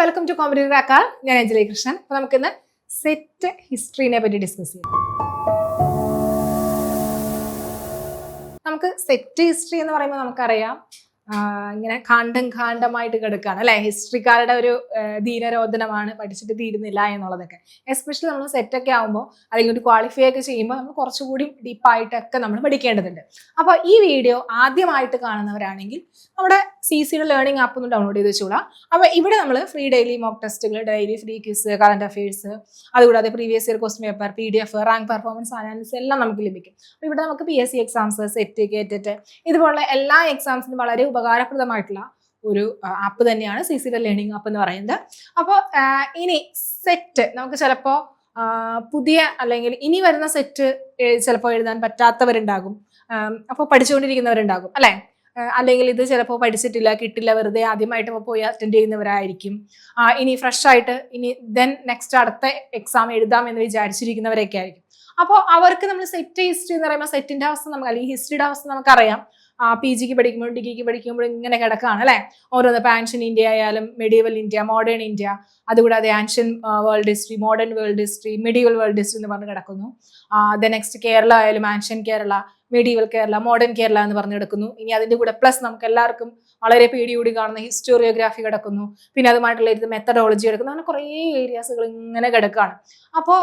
Welcome to competitive ആക്കാൾ. ഞാൻ അഞ്ജലി കൃഷ്ണൻ. അപ്പോൾ നമുക്കിന്ന് സെറ്റ് ഹിസ്റ്ററിനെ പറ്റി ഡിസ്കസ് ചെയ്യാം. നമുക്ക് സെറ്റ് ഹിസ്റ്ററി എന്ന് പറയുമ്പോൾ നമുക്കറിയാം ഇങ്ങനെ ഖണ്ഡമായിട്ട് കിടക്കുകയാണ് അല്ലെ. ഹിസ്റ്ററിക്കാരുടെ ഒരു ധീരരോധനമാണ്, പഠിച്ചിട്ട് തീരുന്നില്ല എന്നുള്ളതൊക്കെ. എസ്പെഷ്യലി നമ്മൾ സെറ്റൊക്കെ ആകുമ്പോൾ അല്ലെങ്കിൽ ഒരു ക്വാളിഫൈ ഒക്കെ ചെയ്യുമ്പോൾ നമ്മൾ കുറച്ചുകൂടി ഡീപ്പായിട്ടൊക്കെ നമ്മൾ പഠിക്കേണ്ടതുണ്ട്. അപ്പോൾ ഈ വീഡിയോ ആദ്യമായിട്ട് കാണുന്നവരാണെങ്കിൽ നമ്മുടെ CCയുടെ ലേണിംഗ് ആപ്പ് ഒന്ന് ഡൗൺലോഡ് ചെയ്ത് വെച്ചോളാം. അപ്പോൾ ഇവിടെ നമ്മൾ ഫ്രീ ഡെയിലി മോക്ക് ടെസ്റ്റുകൾ, daily free quiz, current affairs, അതുകൂടാതെ previous year question paper, PDF, rank performance analysis എല്ലാം നമുക്ക് ലഭിക്കും. അപ്പോൾ ഇവിടെ നമുക്ക് PSC എക്സാംസ്, സെറ്റ്, കേറ്ററ്റ് ഇതുപോലുള്ള എല്ലാ എക്സാംസിനും വളരെ ഉപകാരപ്രദമായിട്ടുള്ള ഒരു ആപ്പ് തന്നെയാണ് CCയുടെ ലേണിംഗ് ആപ്പ് എന്ന് പറയുന്നത്. അപ്പോൾ ഇനി സെറ്റ് നമുക്ക് ചിലപ്പോൾ പുതിയ അല്ലെങ്കിൽ ഇനി വരുന്ന സെറ്റ് ചിലപ്പോൾ എഴുതാൻ പറ്റാത്തവരുണ്ടാകും, അപ്പോൾ പഠിച്ചുകൊണ്ടിരിക്കുന്നവരുണ്ടാകും അല്ലേ. അല്ലെങ്കിൽ ഇത് ചിലപ്പോൾ പഠിച്ചിട്ടില്ല, കിട്ടില്ല, വെറുതെ ആദ്യമായിട്ട് പോയി അറ്റൻഡ് ചെയ്യുന്നവരായിരിക്കും. ഇനി ഫ്രഷ് ആയിട്ട് ഇനി നെക്സ്റ്റ് അടുത്ത എക്സാം എഴുതാം എന്ന് വിചാരിച്ചിരിക്കുന്നവരൊക്കെ ആയിരിക്കും. അപ്പോൾ അവർക്ക് നമ്മൾ സെറ്റ് ഹിസ്റ്ററി എന്ന് പറയുമ്പോൾ സെറ്റിന്റെ അവസ്ഥ നമുക്ക്, അല്ലെങ്കിൽ ഹിസ്റ്ററിയുടെ അവസ്ഥ നമുക്കറിയാം. PG പഠിക്കുമ്പോഴും ഡിഗ്രിക്ക് പഠിക്കുമ്പോഴും ഇങ്ങനെ കിടക്കുകയാണ് അല്ലെ. ഓരോന്ന് ആൻഷ്യൻ ഇന്ത്യ ആയാലും മെഡീവൽ ഇന്ത്യ, മോഡേൺ ഇന്ത്യ, അതുകൂടാതെ ancient world history, modern world history, medieval world history എന്ന് പറഞ്ഞ് കിടക്കുന്നു. നെക്സ്റ്റ് കേരള ആയാലും ancient Kerala, medieval Kerala, modern Kerala എന്ന് പറഞ്ഞു കിടക്കുന്നു. ഇനി അതിന്റെ കൂടെ പ്ലസ് നമുക്ക് എല്ലാവർക്കും വളരെ പേടിയോടി കാണുന്ന ഹിസ്റ്റോറിയോഗ്രാഫി കിടക്കുന്നു. പിന്നെ അതുമായിട്ടുള്ള ഇത് മെത്തഡോളജി കിടക്കുന്നു. അങ്ങനെ കുറേ ഏരിയാസുകൾ ഇങ്ങനെ കിടക്കുകയാണ്. അപ്പോൾ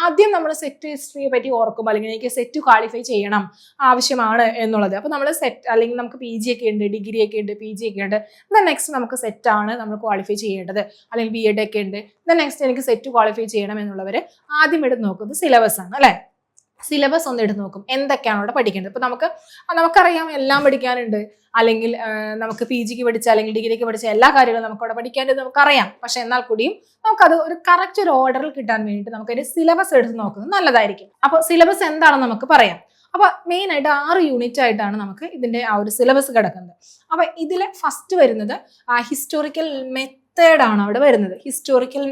ആദ്യം നമ്മൾ സെറ്റ് ഹിസ്റ്ററിയെ പറ്റി ഓർക്കുമ്പോൾ, അല്ലെങ്കിൽ എനിക്ക് സെറ്റ് ക്വാളിഫൈ ചെയ്യണം ആവശ്യമാണ് എന്നുള്ളത്. അപ്പോൾ നമ്മൾ സെറ്റ്, അല്ലെങ്കിൽ നമുക്ക് PG ഒക്കെ ഉണ്ട്, ഡിഗ്രി ഒക്കെ ഉണ്ട്, PG ഒക്കെ ഉണ്ട്. നെക്സ്റ്റ് നമുക്ക് സെറ്റാണ് നമ്മൾ ക്വാളിഫൈ ചെയ്യേണ്ടത്, അല്ലെങ്കിൽ BEd ഒക്കെ ഉണ്ട്. നെക്സ്റ്റ് എനിക്ക് സെറ്റ് ക്വാളിഫൈ ചെയ്യണം എന്നുള്ളവർ ആദ്യം എടുത്ത് നോക്കുന്നത് സിലബസ് ആണ് അല്ലേ. സിലബസ് ഒന്ന് എടുത്ത് നോക്കും, എന്തൊക്കെയാണ് അവിടെ പഠിക്കേണ്ടത്. ഇപ്പൊ നമുക്കറിയാം എല്ലാം പഠിക്കാനുണ്ട്, അല്ലെങ്കിൽ നമുക്ക് PGക്ക് പഠിച്ച അല്ലെങ്കിൽ ഡിഗ്രിക്ക് പഠിച്ച എല്ലാ കാര്യങ്ങളും നമുക്ക് അവിടെ പഠിക്കേണ്ടത് നമുക്കറിയാം. പക്ഷെ എന്നാൽ കൂടിയും നമുക്കത് ഒരു കറക്റ്റ് ഒരു ഓർഡറിൽ കിട്ടാൻ വേണ്ടിയിട്ട് നമുക്കൊരു സിലബസ് എടുത്ത് നോക്കുന്നത് നല്ലതായിരിക്കും. അപ്പോൾ സിലബസ് എന്താണെന്ന് നമുക്ക് പറയാം. അപ്പൊ മെയിൻ ആയിട്ട് 6 യൂണിറ്റ് ആയിട്ടാണ് നമുക്ക് ഇതിന്റെ ആ ഒരു സിലബസ് കിടക്കുന്നത്. അപ്പൊ ഇതിൽ ഫസ്റ്റ് വരുന്നത് ഹിസ്റ്റോറിക്കൽ മെത്തേഡ് ആണ് അവിടെ വരുന്നത്. ഹിസ്റ്റോറിക്കൽ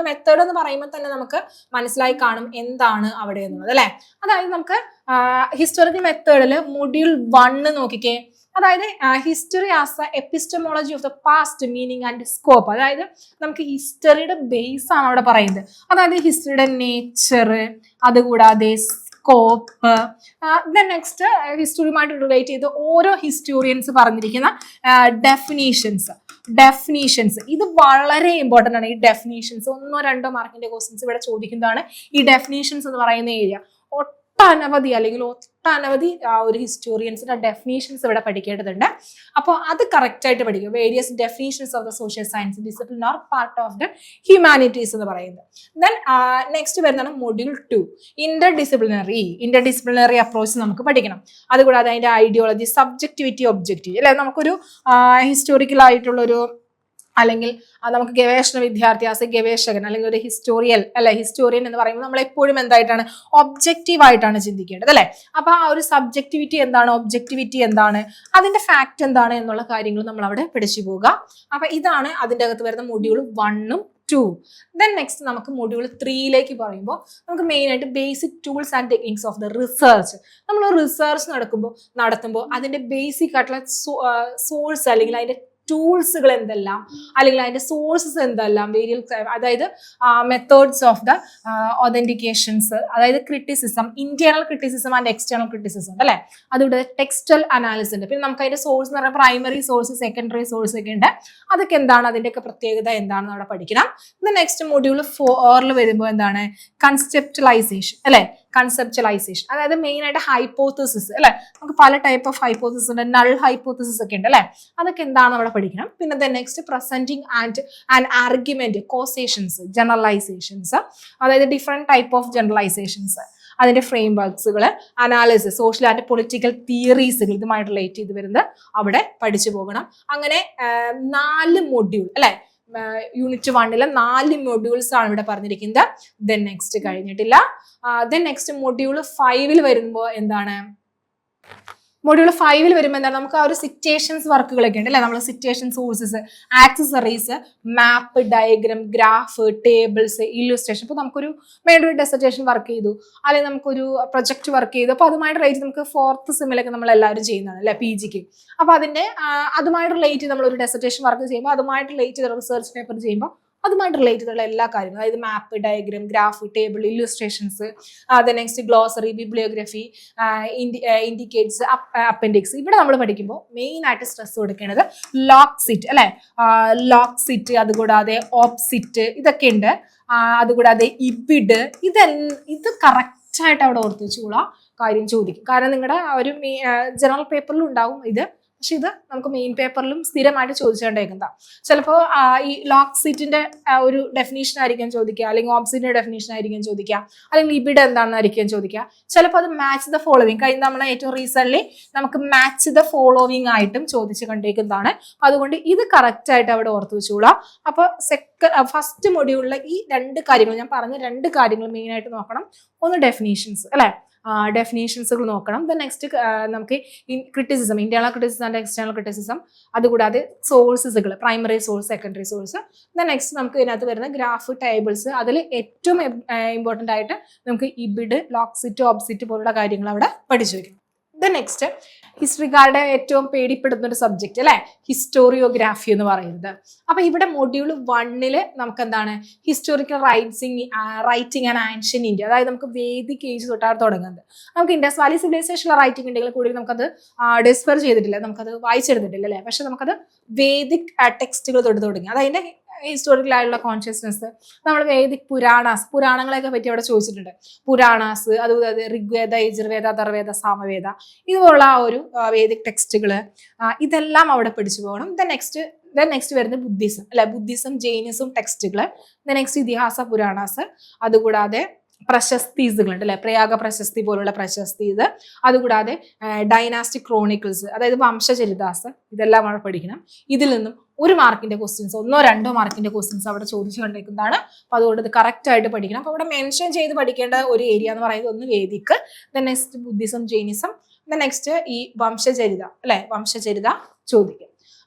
മെത്തേഡ് എന്ന് പറയുമ്പോൾ തന്നെ നമുക്ക് മനസ്സിലായി കാണും എന്താണ് അവിടെ എന്നുള്ളത് അല്ലെ. അതായത് നമുക്ക് ഹിസ്റ്റോറിക്കൽ മെത്തേഡിൽ മൊഡ്യൂൾ 1 നോക്കിക്കേ. അതായത് history as A epistemology of the past, meaning and scope. അതായത് നമുക്ക് ഹിസ്റ്ററിയുടെ ബേസ് ആണ് അവിടെ പറയുന്നത്. അതായത് ഹിസ്റ്ററിയുടെ നേച്ചർ, അതുകൂടാതെ സ്കോപ്പ്. നെക്സ്റ്റ് ഹിസ്റ്ററിയുമായിട്ട് റിലേറ്റ് ചെയ്ത് ഓരോ ഹിസ്റ്റോറിയൻസ് പറഞ്ഞിരിക്കുന്ന ഡെഫിനീഷൻസ് ഇത് വളരെ ഇമ്പോർട്ടൻ്റ് ആണ്. ഈ ഡെഫിനീഷൻസ് 1-2 മാർക്കിന്റെ ക്വസ്റ്റ്യൻസ് ഇവിടെ ചോദിക്കുന്നതാണ്. ഈ ഡെഫിനീഷൻസ് എന്ന് പറയുന്ന ഏരിയ ഒട്ടനവധി ഒരു ഹിസ്റ്റോറിയൻസിന്റെ ഡെഫിനീഷൻസ് ഇവിടെ പഠിക്കേണ്ടതുണ്ട്. അപ്പോൾ അത് കറക്റ്റ് ആയിട്ട് പഠിക്കും. Various definitions of the social science discipline or part of the humanities എന്ന് പറയുന്നത്. നെക്സ്റ്റ് വരുന്നതാണ് മൊഡ്യൂൾ 2, ഇന്റർ അപ്രോച്ച് നമുക്ക് പഠിക്കണം. അതുകൂടാതെ അതിന്റെ ഐഡിയോളജി, സബ്ജക്ടിവിറ്റി, ഒബ്ജക്റ്റീവ് അല്ലെ. നമുക്കൊരു ഹിസ്റ്റോറിക്കൽ ആയിട്ടുള്ളൊരു, അല്ലെങ്കിൽ നമുക്ക് ഗവേഷണ വിദ്യാർത്ഥി, ഗവേഷകൻ, അല്ലെങ്കിൽ ഒരു ഹിസ്റ്റോറിയൻ എന്ന് പറയുമ്പോൾ നമ്മൾ എപ്പോഴും എന്തായിട്ടാണ്, ഒബ്ജക്റ്റീവ് ആയിട്ടാണ് ചിന്തിക്കേണ്ടത് അല്ലെ. അപ്പൊ ആ ഒരു സബ്ജക്ടിവിറ്റി എന്താണ്, ഒബ്ജക്ടിവിറ്റി എന്താണ്, അതിന്റെ ഫാക്ട് എന്താണ് എന്നുള്ള കാര്യങ്ങൾ നമ്മൾ അവിടെ പഠിച്ചു പോവുക. അപ്പൊ ഇതാണ് അതിൻ്റെ അകത്ത് വരുന്ന മൊഡ്യൂൾ 1ഉം 2. നെക്സ്റ്റ് നമുക്ക് മൊഡ്യൂൾ 3യിലേക്ക് പറയുമ്പോൾ നമുക്ക് മെയിൻ ആയിട്ട് basic tools and techniques of the research. നമ്മൾ റിസർച്ച് നടത്തുമ്പോൾ അതിന്റെ ബേസിക് ആയിട്ടുള്ള സോഴ്സ്, അല്ലെങ്കിൽ അതിന്റെ ടൂൾസുകൾ എന്തെല്ലാം, അല്ലെങ്കിൽ അതിന്റെ സോഴ്സസ് എന്തെല്ലാം, അതായത് മെത്തേഡ്സ് ഓഫ് ദ ഒതന്റിക്കേഷൻസ്, അതായത് criticism, internal criticism and external criticism അല്ലെ. അതുകൂടെ ടെക്സ്റ്റൽ അനാലിസിസ് ഉണ്ട്. പിന്നെ നമുക്ക് അതിന്റെ സോഴ്സ് എന്ന് പറയുമ്പോൾ പ്രൈമറി സോഴ്സ്, സെക്കൻഡറി സോഴ്സ് ഒക്കെ ഉണ്ട്. അതൊക്കെ എന്താണ്, അതിന്റെയൊക്കെ പ്രത്യേകത എന്താണെന്ന് അവിടെ പഠിക്കണം. നെക്സ്റ്റ് മൊഡ്യൂൾ 4 വരുമ്പോൾ എന്താണ്, കൺസെപ്റ്റലൈസേഷൻ അല്ലെ. അതായത് മെയിൻ ആയിട്ട് ഹൈപ്പോത്തസിസ് അല്ലെ. നമുക്ക് പല ടൈപ്പ് ഓഫ് ഹൈപ്പോത്തസിസ് ഉണ്ട്, നൾ ഹൈപ്പോത്തസിസ് ഒക്കെ ഉണ്ട് അല്ലെ. അതൊക്കെ എന്താണ് അവിടെ പഠിക്കണം. പിന്നെ next presenting and argument, causations, generalisations, അതായത് ഡിഫറെന്റ് ടൈപ്പ് ഓഫ് ജനറലൈസേഷൻസ്, അതിന്റെ ഫ്രെയിം വർക്ക്സുകൾ, അനാലിസിസ്, സോഷ്യൽ ആൻഡ് പൊളിറ്റിക്കൽ തിയറീസുകൾ ഇതുമായിട്ട് റിലേറ്റ് ചെയ്ത് വരുന്നത് അവിടെ പഠിച്ചു പോകണം. അങ്ങനെ 4 മൊഡ്യൂൾ അല്ലെ. യൂണിറ്റ് 1 4 മൊഡ്യൂൾസ് ആണ് ഇവിടെ പറഞ്ഞിരിക്കുന്നത്. നെക്സ്റ്റ് കഴിഞ്ഞിട്ടില്ല. നെക്സ്റ്റ് മൊഡ്യൂൾ 5 വരുമ്പോൾ എന്താണ്, മൊഡ്യൂൾ 5 വരുമ്പോൾ എന്താണ്, നമുക്ക് ആ ഒരു സിറ്റുവേഷൻസ് വർക്കുകളൊക്കെ ഉണ്ട് അല്ലെ. നമ്മൾ സിറ്റുവേഷൻ സോഴ്സസ്, ആക്സസറീസ്, മാപ്പ്, ഡയഗ്രാം, ഗ്രാഫ്, ടേബിൾസ്, ഇല്ലുസ്ട്രേഷൻ. ഇപ്പൊ നമുക്കൊരു ഒരു ഡെസർട്ടേഷൻ വർക്ക് ചെയ്തു, അല്ലെങ്കിൽ നമുക്കൊരു പ്രൊജക്ട് വർക്ക് ചെയ്തു, അപ്പൊ അതുമായിട്ട് റിലേറ്റ് നമുക്ക് 4th സെമ്മിലൊക്കെ നമ്മൾ എല്ലാവരും ചെയ്യുന്നതാണ് അല്ലെ, PG ക്ക്. അപ്പൊ അതിന്റെ അതുമായിട്ട് റിലേറ്റ് ചെയ്ത് നമ്മൾ ഒരു ഡെസർട്ടേഷൻ വർക്ക് ചെയ്യുമ്പോൾ, അതുമായിട്ട് റിലേറ്റ് ചെയ്ത റിസർച്ച് പേപ്പർ ചെയ്യുമ്പോൾ അതുമായിട്ട് റിലേറ്റ് ചെയ്തുള്ള എല്ലാ കാര്യങ്ങളും, അതായത് map, diagram, graph, table, illustrations, next glossary, bibliography, indicates, appendix. ഇവിടെ നമ്മൾ പഠിക്കുമ്പോൾ മെയിൻ ആയിട്ട് സ്ട്രെസ് കൊടുക്കേണ്ടത് ലോക്ക് സിറ്റ് അല്ലെ, ലോക്ക് സിറ്റ്, അതുകൂടാതെ ഓപ്സിറ്റ്, ഇതൊക്കെ ഉണ്ട്. അതുകൂടാതെ ഇബിഡ്, ഇത് കറക്റ്റ് ആയിട്ട് അവിടെ ഓർത്ത് വെച്ചുകൂടാ കാര്യം ചോദിക്കും. കാരണം നിങ്ങളുടെ ഒരു ജനറൽ പേപ്പറിലും ഉണ്ടാവും ഇത്, പക്ഷെ ഇത് നമുക്ക് മെയിൻ പേപ്പറിലും സ്ഥിരമായിട്ട് ചോദിച്ചുകൊണ്ടേക്കുന്നതാണ്. ചിലപ്പോൾ ഈ ലോക്ക് സീറ്റിന്റെ ഒരു ഡെഫിനേഷൻ ആയിരിക്കും ചോദിക്കുക, അല്ലെങ്കിൽ ഓപ്സിറ്റിന്റെ ഡെഫിനേഷൻ ആയിരിക്കും ചോദിക്കുക, അല്ലെങ്കിൽ ഇബിഡ് എന്താണെന്നായിരിക്കും ചോദിക്കുക. ചിലപ്പോൾ അത് മാച്ച് ദ ഫോളോവിങ്, കഴിഞ്ഞ നമ്മൾ ഏറ്റവും റീസെന്റ് നമുക്ക് മാച്ച് ദ ഫോളോവിങ് ആയിട്ടും ചോദിച്ചു കണ്ടേക്കുന്നതാണ്. അതുകൊണ്ട് ഇത് കറക്റ്റ് ആയിട്ട് അവിടെ ഓർത്ത് വെച്ചോളാം. അപ്പൊ ഫസ്റ്റ് മൊഡ്യൂളിലെ ഈ 2 കാര്യങ്ങൾ ഞാൻ പറഞ്ഞ 2 കാര്യങ്ങൾ മെയിൻ ആയിട്ട് നോക്കണം. ഒന്ന് ഡെഫിനേഷൻസ് അല്ലെ, ഡെഫിനേഷൻസുകൾ നോക്കണം. ദെൻ നെക്സ്റ്റ് നമുക്ക് criticism, internal criticism and external criticism, അതുകൂടാതെ സോഴ്സസുകൾ, primary source, secondary source. Then next നമുക്ക് ഇതിനകത്ത് വരുന്ന ഗ്രാഫ്, ടേബിൾസ്. അതിൽ ഏറ്റവും ഇമ്പോർട്ടൻ്റ് ആയിട്ട് നമുക്ക് ഇബിഡ്, ലോക്സിറ്റ്, ഓബ്സിറ്റ് പോലുള്ള കാര്യങ്ങൾ അവിടെ പഠിച്ചു വയ്ക്കണം. ദെൻ നെക്സ്റ്റ് ഹിസ്റ്ററിക്കാരുടെ ഏറ്റവും പേടിപ്പെടുന്ന ഒരു സബ്ജക്റ്റ് അല്ലെ, ഹിസ്റ്റോറിയോഗ്രാഫി എന്ന് പറയുന്നത്. അപ്പൊ ഇവിടെ മൊഡ്യൂൾ 1 നമുക്ക് എന്താണ്, historical writing and ancient India, അതായത് നമുക്ക് വേദിക് ഏജ് തൊട്ടാണ് തുടങ്ങുന്നത്. നമുക്ക് ഇൻഡസ് വാലി സിവിലൈസേഷനുള്ള റൈറ്റിംഗ് ഉണ്ടെങ്കിൽ കൂടി നമുക്കത് ഡിസ്ഫർ ചെയ്തിട്ടില്ല, നമുക്കത് വായിച്ചെടുത്തിട്ടില്ല അല്ലെ. പക്ഷെ നമുക്കത് വേദിക് ടെക്സ്റ്റുകൾ തൊട്ട് തുടങ്ങി. അത് അതിന്റെ ഹിസ്റ്റോറിക്കൽ ആയിട്ടുള്ള കോൺഷ്യസ്നെസ്. നമ്മൾ വേദിക് പുരാണങ്ങളെയൊക്കെ പറ്റി അവിടെ ചോദിച്ചിട്ടുണ്ട്. പുരാണാസ്, അതുപോലെ ഋഗ്വേദ, യജുർവേദ, അഥർവേദ, സാമവേദ, ഇതുപോലുള്ള ആ ഒരു വേദിക് ടെക്സ്റ്റുകള്, ഇതെല്ലാം അവിടെ പഠിച്ചു പോകണം. ദെൻ നെക്സ്റ്റ് വരുന്നത് ബുദ്ധിസം അല്ലെ, ബുദ്ധിസം, ജൈനിസം ടെക്സ്റ്റുകള്. ദെൻ നെക്സ്റ്റ് ഇതിഹാസ പുരാണാസ്, അതുകൂടാതെ പ്രശസ്തീസുകളുണ്ട് അല്ലെ, പ്രയാഗ പ്രശസ്തി പോലുള്ള പ്രശസ്തി. ഇത് അതുകൂടാതെ ഡൈനാസ്റ്റിക് ക്രോണിക്കിൾസ്, അതായത് വംശചരിതാസ്, ഇതെല്ലാം അവിടെ പഠിക്കണം. ഇതിൽ നിന്നും 1 മാർക്കിന്റെ ക്വസ്റ്റ്യൻസ്, 1 or 2 മാർക്കിന്റെ ക്വസ്റ്റ്യൻസ് അവിടെ ചോദിച്ചു കണ്ടേക്കുന്നതാണ്. അപ്പൊ അതുകൊണ്ട് ഇത് കറക്റ്റ് ആയിട്ട് പഠിക്കണം. അപ്പൊ അവിടെ മെൻഷൻ ചെയ്ത് പഠിക്കേണ്ട ഒരു ഏരിയ എന്ന് പറയുന്നത് ഒന്ന് Vedic, then next Buddhism, Jainism, then next ഈ വംശചരിത അല്ലെ, വംശചരിത ചോദിക്കും.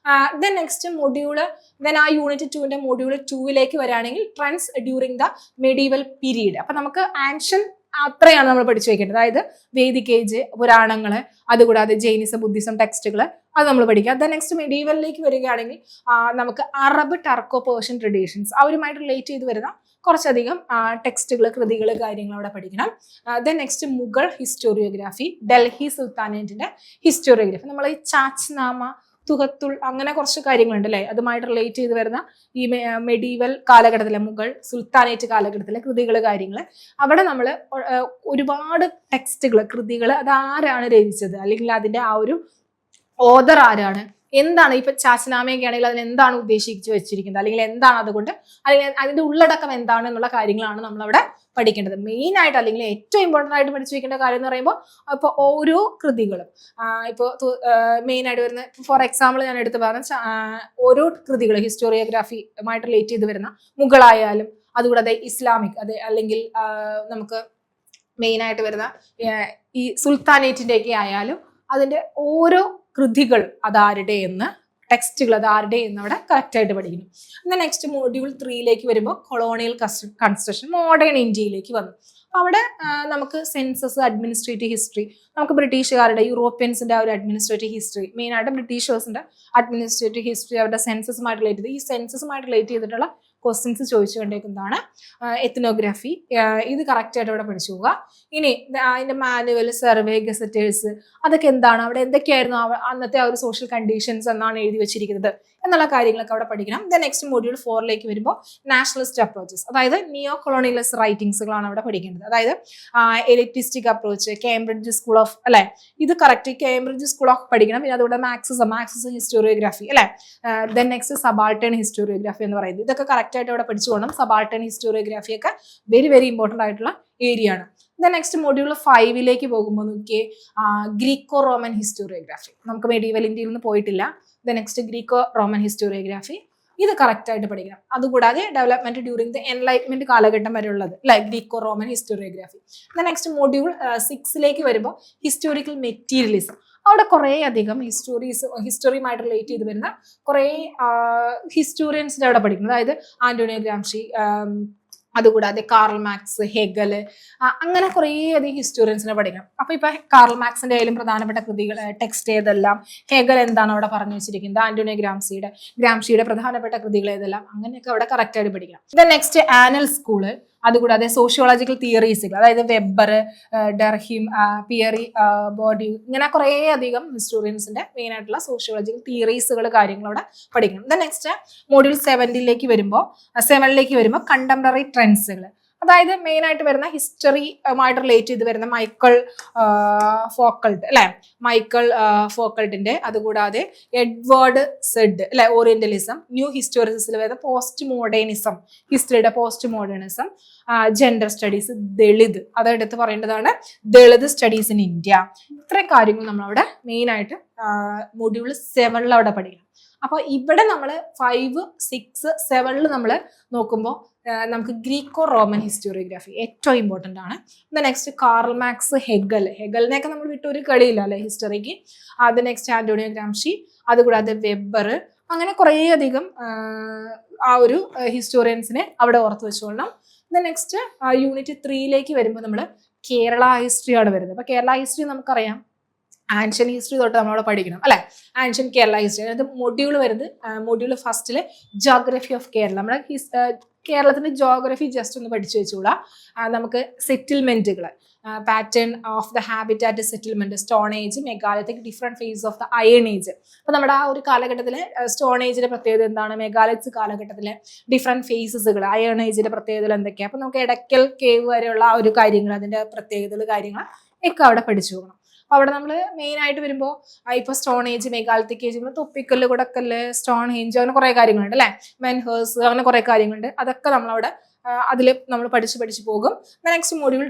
ദെൻ നെക്സ്റ്റ് മൊഡ്യൂള്, ദെൻ ആ യൂണിറ്റ് 2ന്റെ മൊഡ്യൂൾ 2 വരികയാണെങ്കിൽ trends during the medieval period. അപ്പൊ നമുക്ക് ആൻഷ്യൻ അത്രയാണ് നമ്മൾ പഠിച്ചു വെക്കേണ്ടത്. അതായത് വേദിക് ഏജ്, പുരാണങ്ങള്, അതുകൂടാതെ ജൈനിസം, ബുദ്ധിസം ടെക്സ്റ്റുകള്, അത് നമ്മൾ പഠിക്കുക. ദെൻ നെക്സ്റ്റ് മെഡീവലിലേക്ക് വരികയാണെങ്കിൽ നമുക്ക് അറബ്, ടർക്കോ, പേർഷ്യൻ ട്രഡീഷൻസ്, അവരുമായിട്ട് റിലേറ്റ് ചെയ്ത് വരുന്ന കുറച്ചധികം ടെക്സ്റ്റുകൾ, കൃതികൾ, കാര്യങ്ങൾ അവിടെ പഠിക്കണം. Then next Mughal historiography, Delhi സുൽത്താനേറ്റിന്റെ ഹിസ്റ്റോറിയോഗ്രാഫി. നമ്മൾ ഈ ചാച്ച്നാമ, തുഹത്തുൾ, അങ്ങനെ കുറച്ച് കാര്യങ്ങളുണ്ട് അല്ലെ, അതുമായിട്ട് റിലേറ്റ് ചെയ്ത് വരുന്ന ഈ മെഡീവൽ കാലഘട്ടത്തിലെ, മുഗൾ സുൽത്താനേറ്റ് കാലഘട്ടത്തിലെ കൃതികൾ, കാര്യങ്ങൾ. അവിടെ നമ്മൾ ഒരുപാട് ടെക്സ്റ്റുകൾ, കൃതികൾ, അതാരാണ് രചിച്ചത്, അല്ലെങ്കിൽ അതിന്റെ ആ ഒരു ഓതർ ആരാണ്, എന്താണ് ഇപ്പൊ ചാച്ചനാമയൊക്കെ ആണെങ്കിൽ അതിന് എന്താണ് ഉദ്ദേശിച്ചു വെച്ചിരിക്കുന്നത്, അല്ലെങ്കിൽ എന്താണ് അതുകൊണ്ട്, അല്ലെങ്കിൽ അതിന്റെ ഉള്ളടക്കം എന്താണ് എന്നുള്ള കാര്യങ്ങളാണ് നമ്മളവിടെ പഠിക്കേണ്ടത് മെയിൻ ആയിട്ട്. അല്ലെങ്കിൽ ഏറ്റവും ഇമ്പോർട്ടൻ്റ് ആയിട്ട് പഠിച്ചു വെക്കേണ്ട കാര്യം എന്ന് പറയുമ്പോൾ ഇപ്പോൾ ഓരോ കൃതികളും ഇപ്പോൾ മെയിൻ ആയിട്ട് വരുന്ന, ഫോർ എക്സാമ്പിൾ ഞാൻ എടുത്ത് പറഞ്ഞ ഓരോ കൃതികൾ ഹിസ്റ്റോറിയോഗ്രാഫിയുമായിട്ട് റിലേറ്റ് ചെയ്ത് വരുന്ന, മുഗളായാലും അതുകൂടാതെ ഇസ്ലാമിക്, അതെ, അല്ലെങ്കിൽ നമുക്ക് മെയിൻ ആയിട്ട് വരുന്ന ഈ സുൽത്താനേറ്റിന്റെ ഒക്കെ ആയാലും അതിന്റെ ഓരോ കൃതികൾ അതാരുടെ എന്ന്, ടെക്സ്റ്റുകൾ അതാരുടെ എന്ന് അവിടെ കറക്റ്റായിട്ട് പഠിക്കുന്നു. എന്നാൽ നെക്സ്റ്റ് മൊഡ്യൂൾ 3 വരുമ്പോൾ കൊളോണിയൽ കൺസ്ട്രക്ഷൻ, മോഡേൺ ഇന്ത്യയിലേക്ക് വന്നു. അപ്പോൾ അവിടെ നമുക്ക് സെൻസസ്, അഡ്മിനിസ്ട്രേറ്റീവ് ഹിസ്റ്ററി, നമുക്ക് ബ്രിട്ടീഷുകാരുടെ, യൂറോപ്യൻസിന്റെ ആ ഒരു അഡ്മിനിസ്ട്രേറ്റീവ് ഹിസ്റ്ററി, മെയിൻ ആയിട്ട് ബ്രിട്ടീഷേഴ്സിന്റെ അഡ്മിനിസ്ട്രേറ്റീവ് ഹിസ്റ്ററി, അവരുടെ സെൻസസുമായിട്ട് റിലേറ്റ് ചെയ്ത്, ഈ സെൻസസുമായിട്ട് റിലേറ്റ് ചെയ്തിട്ടുള്ള ക്വസ്റ്റ്യൻസ് ചോദിച്ചു കൊണ്ടേക്കുന്നതാണ്. എത്നോഗ്രാഫി, ഇത് കറക്റ്റായിട്ട് അവിടെ പഠിച്ചു പോവുക. ഇനി അതിന്റെ മാനുവൽ, സർവേ, ഗസറ്റേഴ്സ്, അതൊക്കെ എന്താണ്, അവിടെ എന്തൊക്കെയായിരുന്നു അന്നത്തെ ആ ഒരു സോഷ്യൽ കണ്ടീഷൻസ് എന്നാണ് എഴുതി വെച്ചിരിക്കുന്നത് എന്നുള്ള കാര്യങ്ങളൊക്കെ അവിടെ പഠിക്കണം. ദെൻ നെക്സ്റ്റ് മൊഡ്യൂൾ 4 വരുമ്പോൾ നാഷണലിസ്റ്റ് അപ്രോച്ചസ്, അതായത് നിയോ കൊളോണിയലിസ്റ്റ് റൈറ്റിംഗ്സുകളാണ് അവിടെ പഠിക്കേണ്ടത്. അതായത് എലിറ്റിസ്റ്റിക് അപ്രോച്ച്, കേംബ്രിഡ്ജ് സ്കൂൾ ഓഫ് അല്ലെ, ഇത് കറക്റ്റ് കേംബ്രിഡ്ജ് സ്കൂൾ ഓഫ് പഠിക്കണം. പിന്നെ അതുകൂടെ മാക്സിസം ഹിസ്റ്റോറിയോഗ്രാഫി അല്ലെ. ദെൻ നെക്സ്റ്റ് സബാൾട്ടേൺ ഹിസ്റ്റോറിയോഗ്രാഫി എന്ന് പറയുന്നത്, ഇതൊക്കെ കറക്റ്റ് ആയിട്ട് അവിടെ പഠിച്ചു പോകണം. സബാൾട്ടേൺ ഹിസ്റ്റോറിയോഗ്രാഫി ഒക്കെ വെരി വെരി ഇമ്പോർട്ടൻ്റ് ആയിട്ടുള്ള ഏരിയ ആണ്. ദെൻ നെക്സ്റ്റ് മൊഡ്യൂൾ 5 പോകുമ്പോൾ നോക്കിയേ ഗ്രീക്കോ റോമൻ ഹിസ്റ്റോറിയോഗ്രാഫി, നമുക്ക് മെഡീവൽ ഇന്ത്യയിൽ നിന്ന് പോയിട്ടില്ല. Then next Greco Roman historiography, ഇത് കറക്റ്റ് ആയിട്ട് പഠിക്കണം. അതുകൂടാതെ ഡെവലപ്മെന്റ് ഡ്യൂറിംഗ് ദ എൻലൈറ്റ്മെന്റ് കാലഘട്ടം വരെ ഉള്ളത് like Greco Roman historiography. Then next module 6 വരുമ്പോൾ ഹിസ്റ്റോറിക്കൽ മെറ്റീരിയലിസം, അവിടെ കുറേ അധികം ഹിസ്റ്ററിയുമായിട്ട് റിലേറ്റ് ചെയ്ത് വരുന്ന കുറേ ഹിസ്റ്റോറിയൻസിന്റെ അവിടെ പഠിക്കുന്നത്. അതായത് ആന്റോണിയോ ഗ്രാംഷി, അതുകൂടാതെ കാർൽ മാക്സ്, ഹെഗൽ, അങ്ങനെ കുറേ അധികം ഹിസ്റ്റോറിയൻസിനെ പഠിക്കണം. അപ്പൊ ഇപ്പൊ കാർൽ മാക്സിന്റെ ആയാലും പ്രധാനപ്പെട്ട കൃതികൾ ടെക്സ്റ്റ് ഏതെല്ലാം, ഹെഗൽ എന്താണ് അവിടെ പറഞ്ഞു വെച്ചിരിക്കുന്നത്, ആന്റോണിയോ ഗ്രാംഷിയുടെ പ്രധാനപ്പെട്ട കൃതികൾ ഏതെല്ലാം, അങ്ങനെയൊക്കെ അവിടെ കറക്റ്റ് ആയിട്ട് പഠിക്കണം. ദെൻ നെക്സ്റ്റ് ആനൽ സ്കൂള്, അതുകൂടാതെ സോഷ്യോളജിക്കൽ തിയറീസുകൾ, അതായത് വെബർ, ഡർഹിം, പിയറി, ബോഡി, ഇങ്ങനെ കുറേ അധികം ഹിസ്റ്റോറിയൻസിന്റെ മെയിൻ ആയിട്ടുള്ള സോഷ്യോളജിക്കൽ തിയറീസുകൾ കാര്യങ്ങളവിടെ പഠിക്കണം. ദെൻ നെക്സ്റ്റ് മോഡ്യൂൾ 7ലേക്ക് വരുമ്പോൾ കണ്ടംപററി ട്രെൻഡ്സുകൾ, അതായത് മെയിൻ ആയിട്ട് വരുന്ന ഹിസ്റ്ററിയുമായിട്ട് റിലേറ്റ് ചെയ്ത് വരുന്ന മൈക്കൽ ഫോക്കൾട്ടിന്റെ, അതുകൂടാതെ എഡ്വേർഡ് സെഡ് അല്ലെ, ഓറിയന്റലിസം, ന്യൂ ഹിസ്റ്റോറിസിൽ വരുന്ന പോസ്റ്റ് മോഡേണിസം, ഹിസ്റ്ററിയുടെ post modernism, gender studies, Dalit, അതെടുത്ത് പറയേണ്ടതാണ് ദളിത് സ്റ്റഡീസ് ഇൻ ഇന്ത്യ. ഇത്രയും കാര്യങ്ങൾ നമ്മളവിടെ മെയിൻ ആയിട്ട് മൊഡ്യൂൾ 7 അവിടെ പഠിക്കണം. അപ്പൊ ഇവിടെ നമ്മൾ 5, 6, 7 നമ്മൾ നോക്കുമ്പോൾ നമുക്ക് ഗ്രീക്കോ റോമൻ ഹിസ്റ്റോറിയോഗ്രാഫി ഏറ്റവും ഇമ്പോർട്ടൻ്റ് ആണ്. നെക്സ്റ്റ് കാർൽ മാക്സ്, ഹെഗലിനെയൊക്കെ നമ്മൾ വിട്ട ഒരു കളിയില്ല അല്ലെ ഹിസ്റ്ററിക്ക്. അത് നെക്സ്റ്റ് ആന്റോണിയോ ഗ്രാംഷി, അതുകൂടാതെ വെബർ, അങ്ങനെ കുറേ അധികം ആ ഒരു ഹിസ്റ്റോറിയൻസിനെ അവിടെ ഓർത്ത് വെച്ചുകൊള്ളണം. നെക്സ്റ്റ് യൂണിറ്റ് 3ലേക്ക് വരുമ്പോൾ നമ്മൾ കേരള ഹിസ്റ്ററി ആണ് വരുന്നത്. അപ്പൊ കേരള ഹിസ്റ്ററി നമുക്കറിയാം ആൻഷ്യൻ ഹിസ്റ്ററി തൊട്ട് നമ്മളവിടെ പഠിക്കണം അല്ലെ. ആൻഷ്യൻ കേരള ഹിസ്റ്ററി, അതായത് മൊഡ്യൂൾ വരുന്നത് മൊഡ്യൂൾ ഫസ്റ്റില് ജോഗ്രഫി ഓഫ് കേരള, നമ്മുടെ കേരളത്തിന്റെ ജോഗ്രഫി ജസ്റ്റ് ഒന്ന് പഠിച്ചു വെച്ചോളാം. നമുക്ക് സെറ്റിൽമെന്റുകൾ, pattern of the habitat settlement, stone age, megalithic, different phase of the iron age. അപ്പൊ നമ്മുടെ ആ ഒരു കാലഘട്ടത്തിലെ സ്റ്റോൺ ഏജിന്റെ പ്രത്യേകത എന്താണ്, മെഗാലിത്സ് കാലഘട്ടത്തിലെ ഡിഫറെന്റ് ഫേസസുകൾ, അയൺ ഏജിന്റെ പ്രത്യേകതകൾ എന്തൊക്കെയാണ്, അപ്പൊ നമുക്ക് എടക്കൽ കേവ് വരെയുള്ള ആ ഒരു കാര്യങ്ങൾ, അതിന്റെ പ്രത്യേകതകൾ കാര്യങ്ങൾ ഒക്കെ അവിടെ പഠിച്ചു പോകണം. അവിടെ നമ്മൾ മെയിൻ ആയിട്ട് വരുമ്പോൾ ഇപ്പൊ സ്റ്റോൺ ഏജ്, മെഗാലിത്തിക് ഏജ്, തൊപ്പിക്കല്ല്, കുടക്കല്ല്, സ്റ്റോൺ ഏജ്, അങ്ങനെ കുറെ കാര്യങ്ങളുണ്ട് അല്ലെ, മെൻഹേഴ്സ്, അങ്ങനെ കുറെ കാര്യങ്ങളുണ്ട്. അതൊക്കെ നമ്മളവിടെ അതിൽ നമ്മൾ പഠിച്ചു പോകും. നെക്സ്റ്റ് മൊഡ്യൂൾ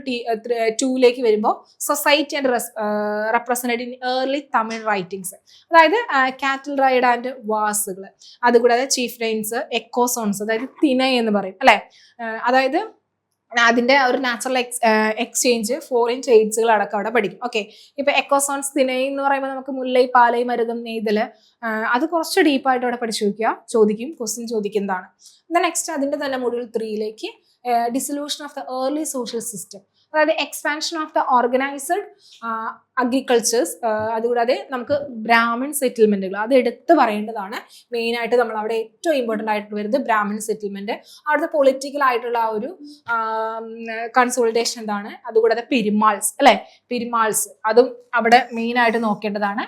2ലേക്ക് വരുമ്പോൾ society and represented in early Tamil writings, അതായത് കാറ്റിൽ റൈഡ് ആൻഡ് വാസുകൾ, അതുകൂടാതെ ചീഫ് റെയിൻസ്, എക്കോസോൺസ്, അതായത് തിണൈ എന്ന് പറയും അല്ലെ, അതായത് അതിന്റെ ഒരു നാച്ചുറൽ എക്സ്ചേഞ്ച്, ഫോറിൻ ട്രേഡ്സുകൾ അടക്കം അവിടെ പഠിക്കും. ഓക്കെ, ഇപ്പൊ എക്കോസോൺസ്, തിണൈ എന്ന് പറയുമ്പോൾ നമുക്ക് മുല്ലൈ, പാലൈ, മരുതം, നെയ്തല്, അത് കുറച്ച് ഡീപ്പായിട്ട് അവിടെ പഠിച്ചു വയ്ക്കുക, ക്വസ്റ്റ്യൻ ചോദിക്കുന്നതാണ്. നെക്സ്റ്റ് അതിന്റെ തന്നെ മൊഡ്യൂൾ 3ലേക്ക് dissolution of the early social system, അതായത് expansion of the organised agricultures, അതുകൂടാതെ നമുക്ക് ബ്രാഹ്മിൺ സെറ്റിൽമെന്റുകൾ, അത് എടുത്ത് പറയേണ്ടതാണ്. മെയിൻ ആയിട്ട് നമ്മൾ അവിടെ ഏറ്റവും ഇമ്പോർട്ടൻ്റ് ആയിട്ട് വരുന്നത് ബ്രാഹ്മിൺ സെറ്റിൽമെന്റ്, അവിടുത്തെ പൊളിറ്റിക്കൽ ആയിട്ടുള്ള ആ ഒരു കൺസോളിഡേഷൻ എന്താണ്, അതുകൂടാതെ പെരുമാൾസ് അതും അവിടെ മെയിൻ ആയിട്ട് നോക്കേണ്ടതാണ്.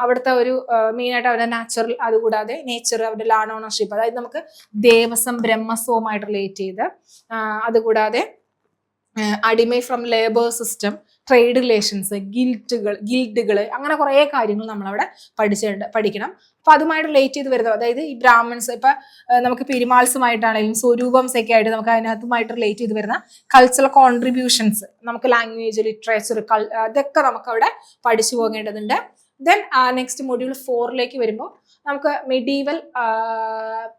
അവിടുത്തെ ഒരു മെയിൻ ആയിട്ട് അവരുടെ നാച്ചുറൽ, അതുകൂടാതെ നേച്ചർ, അവരുടെ ലാൻഡ് ഓണർഷിപ്പ്, അതായത് നമുക്ക് ദേവസ്വം ബ്രഹ്മസ്വവുമായിട്ട് റിലേറ്റ് ചെയ്ത്, അതുകൂടാതെ അടിമൈ from labour system, trade relations, ഗിൽഡുകൾ, അങ്ങനെ കുറേ കാര്യങ്ങൾ നമ്മളവിടെ പഠിക്കണം. അപ്പൊ അതുമായിട്ട് റിലേറ്റ് ചെയ്ത് വരുന്നത്, അതായത് ഈ ബ്രാഹ്മൺസ്, ഇപ്പൊ നമുക്ക് പെരുമാൾസുമായിട്ടാണെങ്കിലും സ്വരൂപംസ് ഒക്കെ ആയിട്ട് നമുക്ക് അതിനകത്തുമായിട്ട് റിലേറ്റ് ചെയ്ത് വരുന്ന കൾച്ചറൽ കോൺട്രിബ്യൂഷൻസ്, നമുക്ക് ലാംഗ്വേജ്, ലിറ്ററേച്ചർ, അതൊക്കെ നമുക്ക് അവിടെ പഠിച്ചു പോകേണ്ടതുണ്ട്. ദെൻ നെക്സ്റ്റ് മൊഡ്യൂൾ 4ലേക്ക് വരുമ്പോൾ നമുക്ക് മെഡീവൽ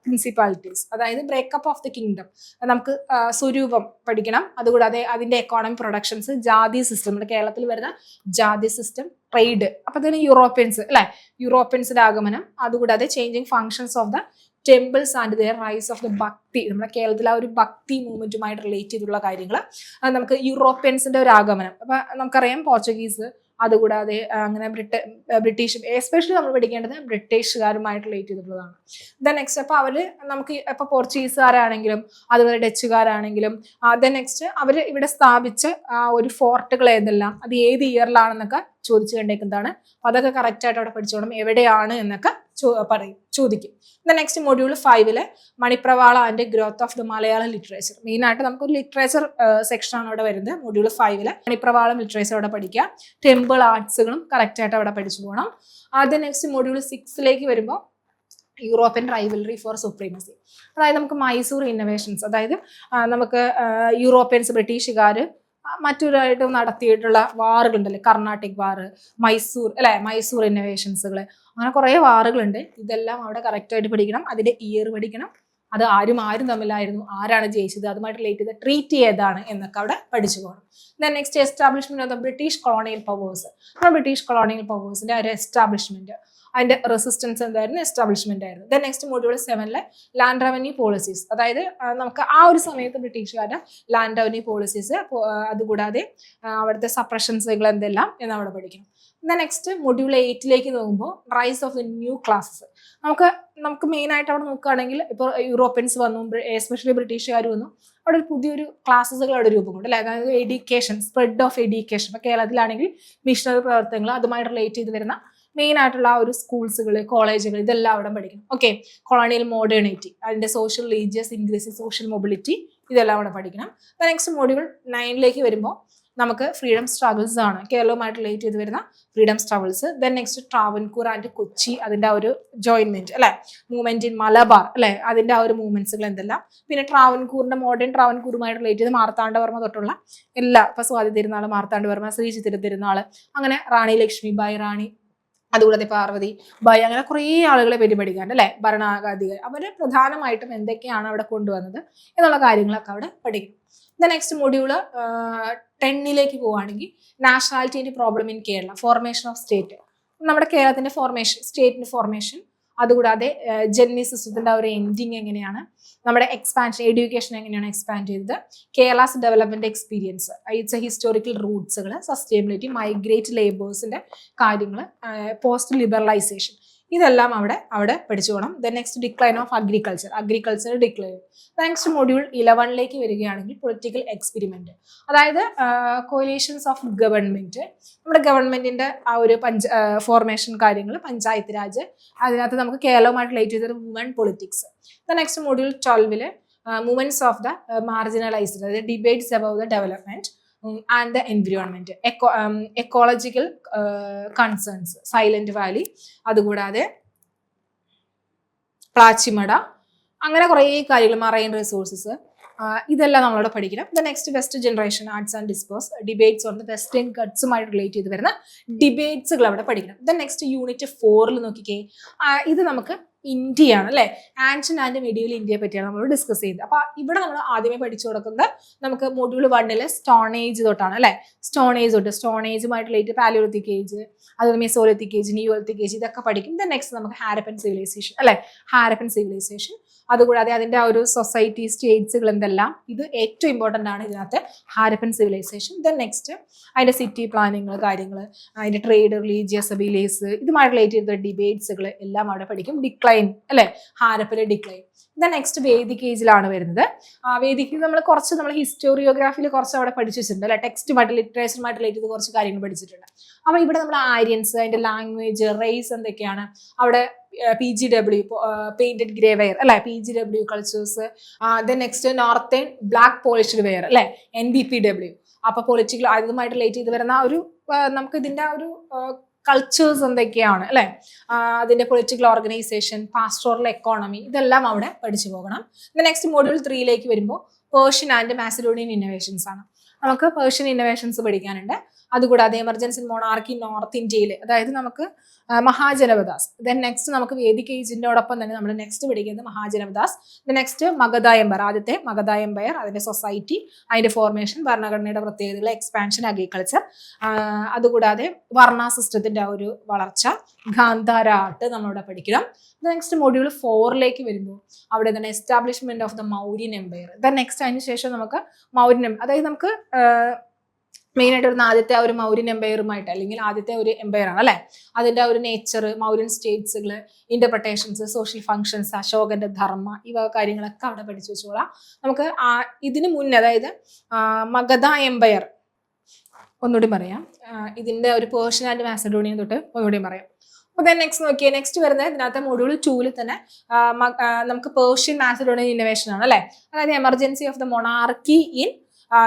പ്രിൻസിപ്പാലിറ്റീസ്, അതായത് ബ്രേക്കപ്പ് ഓഫ് ദി കിങ്ഡം, നമുക്ക് സ്വരൂപം പഠിക്കണം. അതുകൂടാതെ അതിന്റെ എക്കോണമിക് പ്രൊഡക്ഷൻസ്, ജാതി സിസ്റ്റം, നമ്മുടെ കേരളത്തിൽ വരുന്ന ജാതി സിസ്റ്റം, ട്രേഡ്, അപ്പൊ തന്നെ യൂറോപ്യൻസ് അല്ലെ, യൂറോപ്യൻസിന്റെ ആഗമനം, അതുകൂടാതെ changing functions of the temples and their rice of the ഭക്തി, നമ്മുടെ കേരളത്തിലെ ആ ഒരു ഭക്തി മൂവ്മെന്റുമായിട്ട് റിലേറ്റ് ചെയ്തിട്ടുള്ള കാര്യങ്ങൾ, നമുക്ക് യൂറോപ്യൻസിന്റെ ഒരു ആഗമനം, അപ്പൊ നമുക്കറിയാം പോർച്ചുഗീസ്, അതുകൂടാതെ അങ്ങനെ ബ്രിട്ടീഷ്, എസ്പെഷ്യലി നമ്മൾ പഠിക്കേണ്ടത് ബ്രിട്ടീഷുകാരുമായിട്ട് റിലേറ്റ് ചെയ്തിട്ടുള്ളതാണ്. ദെൻ നെക്സ്റ്റ് അപ്പൊ അവര് നമുക്ക് ഇപ്പൊ പോർച്ചുഗീസുകാരാണെങ്കിലും അതുപോലെ ഡച്ചുകാരാണെങ്കിലും ദെൻ നെക്സ്റ്റ് അവര് ഇവിടെ സ്ഥാപിച്ച ഒരു ഫോർട്ടുകൾ ഏതെല്ലാം, അത് ഏത് ഇയറിലാണെന്നൊക്കെ ചോദിച്ചു കണ്ടേക്കുന്നതാണ്. അപ്പൊ അതൊക്കെ കറക്റ്റ് ആയിട്ട് അവിടെ പഠിച്ചോണം, എവിടെയാണ് എന്നൊക്കെ ചോദിക്കും. Next module 5 Manipravala and growth of the Malayalam literature, main ആയിട്ട് നമുക്കൊരു ലിറ്ററേച്ചർ സെക്ഷൻ ആണ് അവിടെ വരുന്നത്. മൊഡ്യൂൾ 5 മണിപ്രവാളം ലിറ്ററേച്ചർ അവിടെ പഠിക്കുക, ടെമ്പിൾ ആർട്സുകളും കറക്റ്റ് ആയിട്ട് അവിടെ പഠിച്ചു പോകണം. ആദ്യം നെക്സ്റ്റ് മൊഡ്യൂൾ 6ലേക്ക് വരുമ്പോൾ യൂറോപ്യൻ റൈവലറി ഫോർ സുപ്രീമസി, അതായത് നമുക്ക് മൈസൂർ ഇന്നോവേഷൻസ്, അതായത് നമുക്ക് യൂറോപ്യൻസ്, ബ്രിട്ടീഷുകാർ മറ്റൊരായിട്ട് നടത്തിയിട്ടുള്ള വാറുകളുണ്ടല്ലേ, കർണാട്ടിക് വാർ, മൈസൂർ ഇന്നോവേഷൻസുകൾ, അങ്ങനെ കുറേ വാറുകളുണ്ട്. ഇതെല്ലാം അവിടെ കറക്റ്റ് ആയിട്ട് പഠിക്കണം, അതിന്റെ ഇയർ പഠിക്കണം, അത് ആരും തമ്മിലായിരുന്നു, ആരാണ് ജയിച്ചത്, അതുമായിട്ട് റിലേറ്റ് ചെയ്ത് ട്രീറ്റി ഏതാണ് എന്നൊക്കെ അവിടെ പഠിച്ചു പോകണം. Then next establishment of the British colonial powers. നമ്മുടെ ബ്രിട്ടീഷ് കൊളോണിയൽ പവേഴ്സിന്റെ ഒരു എസ്റ്റാബ്ലിഷ്മെന്റ്, അതിന്റെ റെസിസ്റ്റൻസ് എന്തായിരുന്നു, എസ്റ്റാബ്ലിഷ്മെന്റ് ആയിരുന്നു. Then next module 7 land revenue policies, അതായത് നമുക്ക് ആ ഒരു സമയത്ത് ബ്രിട്ടീഷുകാരുടെ ലാൻഡ് റവന്യൂ പോളിസീസ്, അതുകൂടാതെ അവിടുത്തെ സപ്രഷൻസുകൾ എന്തെല്ലാം എന്ന് അവിടെ പഠിക്കണം. നെക്സ്റ്റ് മൊഡ്യൂൾ 8 നോക്കുമ്പോൾ rice of the new classes. നമുക്ക് മെയിൻ ആയിട്ട് അവിടെ നോക്കുകയാണെങ്കിൽ ഇപ്പോൾ യൂറോപ്യൻസ് വന്നു, എസ്പെഷ്യലി ബ്രിട്ടീഷുകാർ വന്നു, അവിടെ ഒരു പുതിയൊരു ക്ലാസ്സസുകൾ അവിടെ രൂപം കൊണ്ട് അല്ലെ, അതായത് എഡ്യൂക്കേഷൻ, സ്പ്രെഡ് ഓഫ് എഡ്യൂക്കേഷൻ. ഇപ്പോൾ കേരളത്തിലാണെങ്കിൽ മിഷണറി പ്രവർത്തനങ്ങൾ അതുമായിട്ട് റിലേറ്റ് ചെയ്ത് വരുന്ന മെയിൻ ആയിട്ടുള്ള ആ ഒരു സ്കൂൾസുകൾ, കോളേജുകൾ, ഇതെല്ലാം അവിടെ പഠിക്കണം. ഓക്കെ, കൊളോണിയൽ മോഡേണിറ്റി, അതിന്റെ social religious increasing social mobility, ഇതെല്ലാം അവിടെ പഠിക്കണം. നെക്സ്റ്റ് മൊഡ്യൂൾ 9 വരുമ്പോൾ നമുക്ക് ഫ്രീഡം സ്ട്രഗിൾസ് ആണ്, കേരളവുമായിട്ട് റിലേറ്റ് ചെയ്ത് വരുന്ന freedom struggles. Then next Travancore and Kochi, അതിന്റെ ആ ഒരു ജോയിൻമെന്റ് അല്ലെ, മൂവ്മെന്റ് ഇൻ മലബാർ അല്ലെ, അതിന്റെ ആ ഒരു മൂവ്മെന്റ്സുകൾ എന്തെല്ലാം. പിന്നെ ട്രാവൻകൂറിന്റെ മോഡേൺ ട്രാവൻകൂറുമായിട്ട് റിലേറ്റ് ചെയ്ത് മാർത്താണ്ഡവർമ്മ തൊട്ടുള്ള എല്ലാ, ഇപ്പൊ സ്വാതി തിരുനാൾ, മാർത്താണ്ഡവർമ്മ, ശ്രീ ചിത്തിര തിരുനാൾ, അങ്ങനെ റാണി ലക്ഷ്മിബായി, റാണി അതുകൂടാതെ പാർവതി ബായി, അങ്ങനെ കുറേ ആളുകളെ പറ്റി പഠിക്കാണ്ട് അല്ലെ, ഭരണാധികാരി, അവര് പ്രധാനമായിട്ടും എന്തൊക്കെയാണ് അവിടെ കൊണ്ടുവന്നത് എന്നുള്ള കാര്യങ്ങളൊക്കെ അവിടെ പഠിക്കും. നെക്സ്റ്റ് മൊഡ്യൂള് 10 പോവുകയാണെങ്കിൽ nationality problem in Kerala, formation of state, നമ്മുടെ കേരളത്തിന്റെ ഫോർമേഷൻ, സ്റ്റേറ്റിന്റെ ഫോർമേഷൻ, അതുകൂടാതെ ജന്മി സിസ്റ്റത്തിന്റെ ഒരു എൻഡിങ് എങ്ങനെയാണ്, നമ്മുടെ എക്സ്പാൻഷൻ, എഡ്യൂക്കേഷൻ എങ്ങനെയാണ് എക്സ്പാൻഡ് ചെയ്തത്, Kerala's development experience, its historical റൂട്ട്സുകൾ, സസ്റ്റൈനബിലിറ്റി, മൈഗ്രേറ്റ് ലേബേഴ്സിന്റെ കാര്യങ്ങൾ, പോസ്റ്റ് ലിബറലൈസേഷൻ, ഇതെല്ലാം അവിടെ പഠിച്ചു പോകണം. Then next decline of agriculture decline. Next module 11 വരികയാണെങ്കിൽ പൊളിറ്റിക്കൽ എക്സ്പെരിമെന്റ്, അതായത് കോയിലേഷൻസ് ഓഫ് ഗവൺമെന്റ്, നമ്മുടെ ഗവൺമെന്റിന്റെ ആ ഒരു ഫോർമേഷൻ കാര്യങ്ങൾ, പഞ്ചായത്ത് രാജ്, അതിനകത്ത് നമുക്ക് കേരളവുമായിട്ട് റിലേറ്റ് ചെയ്തൊരു woman politics. Next module 12 movements of the marginalised, അതായത് debates about the development and the environment, ecological concerns, silent valley, അതുകൂടാതെ പ്ലാച്ചിമട, അങ്ങനെ കുറേ കാര്യങ്ങൾ, മറൈൻ റിസോഴ്സസ്, ഇതെല്ലാം നമ്മളോട് പഠിക്കണം. The next waste generation arts and dispose, debates on the western ഗട്ട്സുമായിട്ട് relate ചെയ്ത് വരുന്ന ഡിബേറ്റ്സുകൾ അവിടെ പഠിക്കണം. ദ നെക്സ്റ്റ് യൂണിറ്റ് 4 നോക്കിക്കേ, ഇത് നമുക്ക് ഇന്ത്യയാണ് അല്ലെ, ആൻഷ്യന്റ് ആൻഡ് മെഡീവൽ ഇന്ത്യയെ പറ്റിയാണ് നമ്മൾ ഡിസ്കസ് ചെയ്തത്. അപ്പൊ ഇവിടെ നമ്മൾ ആദ്യമേ പഠിച്ചു കൊടുക്കുന്നത് നമുക്ക് മൊഡ്യൂൾ 1 സ്റ്റോൺ ഏജ് തൊട്ടാണ് അല്ലെ, സ്റ്റോൺ ഏജ് തൊട്ട്, സ്റ്റോൺ ഏജുമായിട്ട് റിലേറ്റ് പാലിയോലിത്തിക് ഏജ്, അതുപോലെ മെസോലിത്തിക് ഏജ്, നിയോലിത്തിക് ഏജ്, ഇതൊക്കെ പഠിക്കും. ദെൻ നെക്സ്റ്റ് നമുക്ക് ഹാരപ്പൻ സിവിലൈസേഷൻ അല്ലെ, ഹാരപ്പൻ സിവിലൈസേഷൻ, അതുകൂടാതെ അതിന്റെ ആ ഒരു സൊസൈറ്റി, സ്റ്റേറ്റ്സുകൾ എന്തെല്ലാം, ഇത് ഏറ്റവും ഇമ്പോർട്ടൻ്റ് ആണ് ഇതിനകത്ത്, ഹാരപ്പൻ സിവിലൈസേഷൻ. ദെൻ നെക്സ്റ്റ് അതിന്റെ സിറ്റി പ്ലാനിങ് കാര്യങ്ങൾ, അതിന്റെ ട്രേഡ്, റിലീജിയസ് ബിലീഫ്സ്, ഇതുമായിട്ട് റിലേറ്റ് ചെയ്ത ഡിബേറ്റ്സുകൾ എല്ലാം അവിടെ പഠിക്കും. ഡിക്ലൈൻ അല്ലെ, ഹാരപ്പന്റെ ഡിക്ലൈൻ. ദെൻ നെക്സ്റ്റ് വേദിക് ഏജിലാണ് വരുന്നത്. വേദിക് നമ്മൾ ഹിസ്റ്റോറിയോഗ്രാഫിയിൽ കുറച്ച് അവിടെ പഠിച്ചു വെച്ചിട്ടുണ്ട് അല്ലെ, ടെക്സ്റ്റുമായിട്ട് ലിറ്ററേച്ചറുമായിട്ട് റിലേറ്റ് ചെയ്ത് കുറച്ച് കാര്യങ്ങൾ പഠിച്ചിട്ടുണ്ട്. അപ്പൊ ഇവിടെ നമ്മൾ ആര്യൻസ്, അതിന്റെ ലാംഗ്വേജ്, റേസ് എന്തൊക്കെയാണ്, അവിടെ PGW പെയിന്റഡ് ഗ്രേ വെയർ അല്ലെ, PGW cultures. Then next northern black polished ware അല്ലെ, NBPW. അപ്പൊ പൊളിറ്റിക്കൽ അതുമായിട്ട് റിലേറ്റ് ചെയ്ത് വരുന്ന ഒരു നമുക്ക് ഇതിന്റെ ആ ഒരു കൾച്ചേഴ്സ് എന്തൊക്കെയാണ് അല്ലെ, അതിന്റെ പൊളിറ്റിക്കൽ ഓർഗനൈസേഷൻ, പാസ്റ്റോറൽ എക്കോണമി, ഇതെല്ലാം അവിടെ പഠിച്ചു പോകണം. നെക്സ്റ്റ് മൊഡ്യൂൾ 3 വരുമ്പോൾ പേർഷ്യൻ ആൻഡ് മാസിഡോണിയൻ ഇന്നോവേഷൻസ് ആണ്. നമുക്ക് പേർഷ്യൻ ഇന്നോവേഷൻസ് പഠിക്കാനുണ്ട്. അതുകൂടാതെ എമർജൻസി മോണാർക്കി നോർത്ത് ഇന്ത്യയിൽ, അതായത് നമുക്ക് മഹാജനപദാസ്. ദെൻ നെക്സ്റ്റ് നമുക്ക് വേദിക് ഏജിനോടൊപ്പം തന്നെ നമ്മൾ നെക്സ്റ്റ് പഠിക്കുന്നത് മഹാജനപദാസ്. നെക്സ്റ്റ് മഗധ എംപയർ, ആദ്യത്തെ മഗധ എംപയർ, അതിന്റെ സൊസൈറ്റി, അതിന്റെ ഫോർമേഷൻ, ഭരണഘടനയുടെ പ്രത്യേകതകൾ, എക്സ്പാൻഷൻ, അഗ്രികൾച്ചർ, അതുകൂടാതെ വർണ്ണ സിസ്റ്റത്തിന്റെ ആ ഒരു വളർച്ച, ഗാന്ധാര ആർട്ട് നമ്മളിവിടെ പഠിക്കണം. നെക്സ്റ്റ് മൊഡ്യൂൾ 4 വരുമ്പോൾ അവിടെ തന്നെ establishment of the Mauryan empire. Then next അതിന് ശേഷം നമുക്ക് മൗര്യൻ, അതായത് നമുക്ക് മെയിൻ ആയിട്ട് വരുന്ന ആദ്യത്തെ ആ ഒരു മൗര്യൻ എംപയറുമായിട്ട്, അല്ലെങ്കിൽ ആദ്യത്തെ ഒരു എംപയർ ആണ് അല്ലെ, അതിന്റെ ആ ഒരു നേച്ചർ, മൗര്യൻ സ്റ്റേറ്റ്സുകൾ, ഇന്റർപ്രിട്ടേഷൻസ്, സോഷ്യൽ ഫങ്ഷൻസ്, അശോകന്റെ ധർമ്മ, ഇവ കാര്യങ്ങളൊക്കെ അവിടെ പഠിച്ചു വെച്ചോളാം. നമുക്ക് ഇതിന് മുന്നേ, അതായത് മഗധ എംപയർ ഒന്നുകൂടി പറയാം, ഇതിന്റെ ഒരു പേർഷ്യൻ ആൻഡ് മാസഡോണിയൻ തൊട്ട് ഒന്നുകൂടി പറയാം. അപ്പൊ നെക്സ്റ്റ് നോക്കിയേ, നെക്സ്റ്റ് വരുന്നത് ഇതിനകത്ത് മൊഡ്യൂൾ 2 തന്നെ നമുക്ക് പേർഷ്യൻ മാസഡോണിയൻ ഇന്നോവേഷൻ ആണ് അല്ലെ, അതായത് emergency of the monarchy in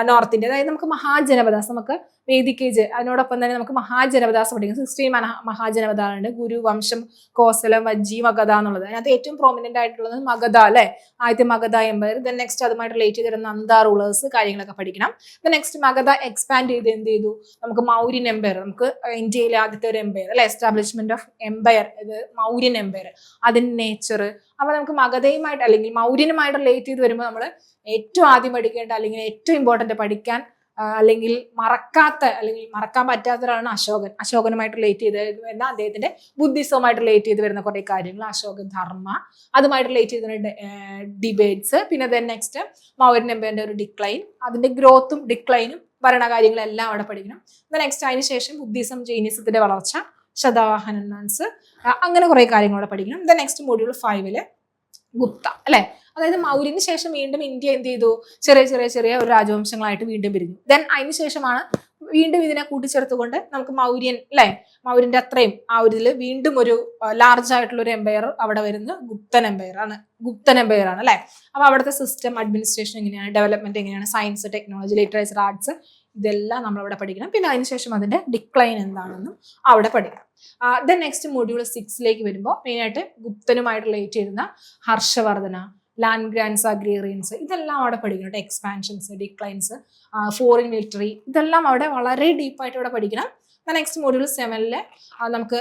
north India, അതായത് നമുക്ക് മഹാജനപദാസ്, നമുക്ക് വേദിക്കേജ്, അതിനോടൊപ്പം തന്നെ നമുക്ക് മഹാജനപദാസ് പഠിക്കും. 16 മഹാജനപദാറുണ്ട്. ഗുരു, വംശം, കോസലം, വജ്ജി, മഗധ എന്നുള്ളത്. അതിനകത്ത് ഏറ്റവും പ്രോമിനന്റ് ആയിട്ടുള്ളത് മഗധ അല്ലെ, ആദ്യത്തെ മഗധ എംപയർ. ദെൻ നെക്സ്റ്റ് അതുമായിട്ട് റിലേറ്റ് ചെയ്തിരുന്ന നന്ദ റൂളേഴ്സ് കാര്യങ്ങളൊക്കെ പഠിക്കണം. ദെൻ നെക്സ്റ്റ് മഗധ എക്സ്പാൻഡ് ചെയ്ത് എന്ത് ചെയ്തു, നമുക്ക് മൗര്യൻ എംപയർ, നമുക്ക് ഇന്ത്യയിലെ ആദ്യത്തെ ഒരു എംപയർ അല്ലെ, എസ്റ്റാബ്ലിഷ്മെന്റ് ഓഫ് എംപയർ, ഇത് മൗര്യൻ എംപയർ, അതിന്റെ നേച്ചർ. അപ്പൊ നമുക്ക് മഗധയുമായിട്ട് അല്ലെങ്കിൽ മൗര്യനുമായിട്ട് റിലേറ്റ് ചെയ്ത് വരുമ്പോൾ നമ്മൾ ഏറ്റവും ആദ്യം പഠിക്കേണ്ട അല്ലെങ്കിൽ ഏറ്റവും ഇമ്പോർട്ടന്റ് പഠിക്കാൻ അല്ലെങ്കിൽ മറക്കാൻ പറ്റാത്തവരാണ് അശോകൻ. അശോകനുമായിട്ട് റിലേറ്റ് ചെയ്ത് വരുന്ന അദ്ദേഹത്തിന്റെ ബുദ്ധിസവുമായിട്ട് റിലേറ്റ് ചെയ്ത് വരുന്ന കുറെ കാര്യങ്ങൾ, അശോക ധർമ്മ, അതുമായിട്ട് റിലേറ്റ് ചെയ്തിരുന്ന ഡിബേറ്റ്സ്. പിന്നെ ദെൻ നെക്സ്റ്റ് മൗര്യൻ എംപയറിന്റെ ഒരു ഡിക്ലൈൻ, അതിന്റെ ഗ്രോത്തും ഡിക്ലൈനും ഭരണകാര്യങ്ങളെല്ലാം അവിടെ പഠിക്കണം. നെക്സ്റ്റ് അതിനുശേഷം ബുദ്ധിസം, ജൈനിസത്തിന്റെ വളർച്ച, ശതവാഹനൻസ്, അങ്ങനെ കുറെ കാര്യങ്ങളോടെ പഠിക്കണം. നെക്സ്റ്റ് മൊഡ്യൂൾ 5 ഗുപ്ത അല്ലെ, അതായത് മൗര്യന് ശേഷം വീണ്ടും ഇന്ത്യ എന്ത് ചെയ്തു, ചെറിയ ചെറിയ ചെറിയ ഒരു രാജവംശങ്ങളായിട്ട് വീണ്ടും പിരിഞ്ഞു. ദെൻ അതിന് ശേഷമാണ് വീണ്ടും ഇതിനെ കൂട്ടിച്ചേർത്തുകൊണ്ട് നമുക്ക് മൗര്യൻ അല്ലെ, മൗര്യന്റെ അത്രയും ആ ഒരു ഇതിൽ വീണ്ടും ഒരു ലാർജ് ആയിട്ടുള്ള ഒരു എംപയർ അവിടെ വരുന്നത് ഗുപ്തൻ എംപയർ ആണ് അല്ലെ. അപ്പൊ അവിടുത്തെ സിസ്റ്റം, അഡ്മിനിസ്ട്രേഷൻ എങ്ങനെയാണ്, ഡെവലപ്മെന്റ് എങ്ങനെയാണ്, സയൻസ്, ടെക്നോളജി, ലിറ്ററേച്ചർ, ആർട്സ്, ഇതെല്ലാം നമ്മളവിടെ പഠിക്കണം. പിന്നെ അതിനുശേഷം അതിന്റെ ഡിക്ലൈൻ എന്താണെന്നും അവിടെ പഠിക്കണം. ദെൻ നെക്സ്റ്റ് മൊഡ്യൂൾ 6 വരുമ്പോൾ മെയിനായിട്ട് ഗുപ്തനുമായിട്ട് റിലേറ്റ് ചെയ്യുന്ന ഹർഷവർദ്ധന, ലാൻഡ് ഗ്രാൻഡ്സ്, അഗ്രീറിയൻസ്, ഇതെല്ലാം അവിടെ പഠിക്കണം. എക്സ്പാൻഷൻസ്, ഡിക്ലൈൻസ്, ഫോറിൻ മിലിറ്ററി, ഇതെല്ലാം അവിടെ വളരെ ഡീപ്പായിട്ട് അവിടെ പഠിക്കണം. നെക്സ്റ്റ് മൊഡ്യൂൾ 7 നമുക്ക്